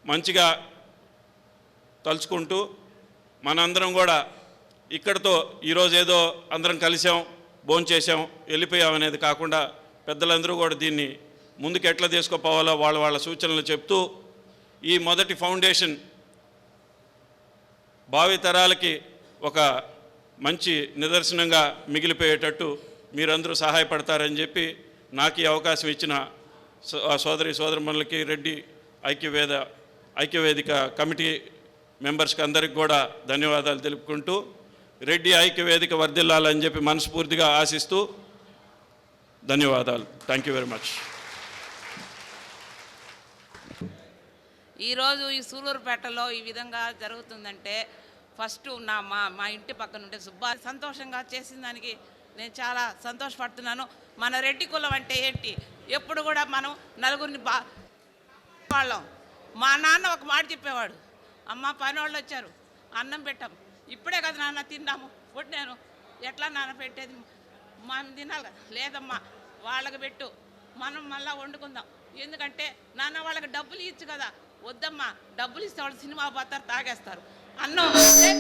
మంచిగా తలుచుకుంటూ మనందరం కూడా ఇక్కడితో ఈరోజు ఏదో అందరం కలిసాం, భోంచేసాం, వెళ్ళిపోయాం అనేది కాకుండా పెద్దలందరూ కూడా దీన్ని ముందుకు ఎట్లా తీసుకుపోవాలో వాళ్ళ సూచనలు చెప్తూ ఈ మొదటి ఫౌండేషన్ భావితరాలకి ఒక మంచి నిదర్శనంగా మిగిలిపోయేటట్టు మీరందరూ సహాయపడతారని చెప్పి నాకు ఈ అవకాశం ఇచ్చిన సోదరిమణులకి, రెడ్డి ఐక్యవేదిక కమిటీ మెంబర్స్కి అందరికి కూడా ధన్యవాదాలు తెలుపుకుంటూ రెడ్డి ఐక్యవేదిక వర్ధిల్లాలని చెప్పి మనస్ఫూర్తిగా ఆశిస్తూ ధన్యవాదాలు. Thank you very much. ఈరోజు ఈ సూలూరుపేటలో ఈ విధంగా జరుగుతుందంటే ఫస్ట్ మా ఇంటి పక్కన ఉండే సుబ్బా సంతోషంగా చేసిన దానికి నేను చాలా సంతోషపడుతున్నాను. మన రెడ్డి కులం అంటే ఏంటి, ఎప్పుడు కూడా మనం నలుగురిని వాళ్ళం. మా నాన్న ఒక మాట చెప్పేవాడు, అమ్మ పని వాళ్ళు వచ్చారు అన్నం పెట్టాం, ఇప్పుడే కదా నాన్న తిన్నాము, నేను ఎట్లా నాన్న పెట్టేది, మనం తినాలి కదా, లేదమ్మా వాళ్ళకి పెట్టు, మనం మళ్ళీ వండుకుందాం, ఎందుకంటే నాన్న వాళ్ళకి డబ్బులు ఇచ్చు కదా, వద్దమ్మా డబ్బులు ఇస్తే వాళ్ళు సినిమా పోతారు, తాగేస్తారు, అన్నం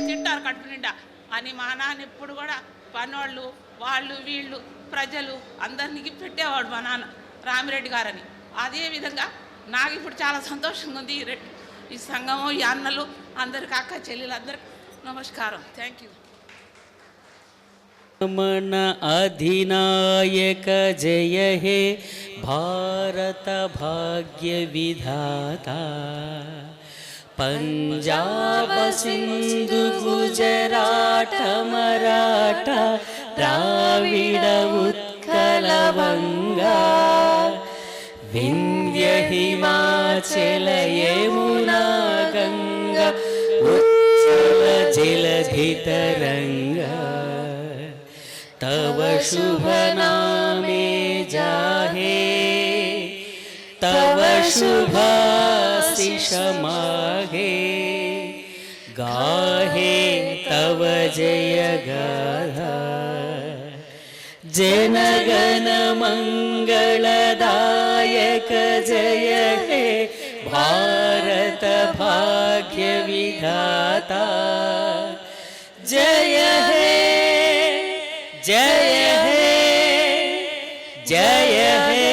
తింటారు కడుపు నిండా అని మా నాన్న ఎప్పుడు కూడా పనోళ్ళు వాళ్ళు వీళ్ళు ప్రజలు అందరికీ పెట్టేవాడు మా నాన్న రామిరెడ్డి గారని. అదేవిధంగా నాకు ఇప్పుడు చాలా సంతోషంగా ఉంది. ఈ సంఘము, ఈ అన్నలు అందరికి, అక్క చెల్లెలు అందరికి నమస్కారం. Thank you. మన అధినాయక జయ హే భారత భాగ్య విధాత, పంజాబ సింధు గుజరాట మరాఠ ద్రావిడ ఉత్కల వంగా, వింధ్య హిమాచల యమునా గంగా ఉచ్చల జలధి తరంగా, तव शुभ नामे जाहे, तव शुभाशिष माहे, गाहे तव जय गाथा, जनगण मंगलदायक जय हे भारत भाग्य विधाता, जय हे जय हे जय हे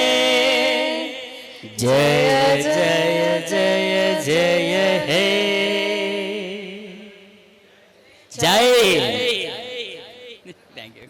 जय जय जय जय हे जय. Thank you.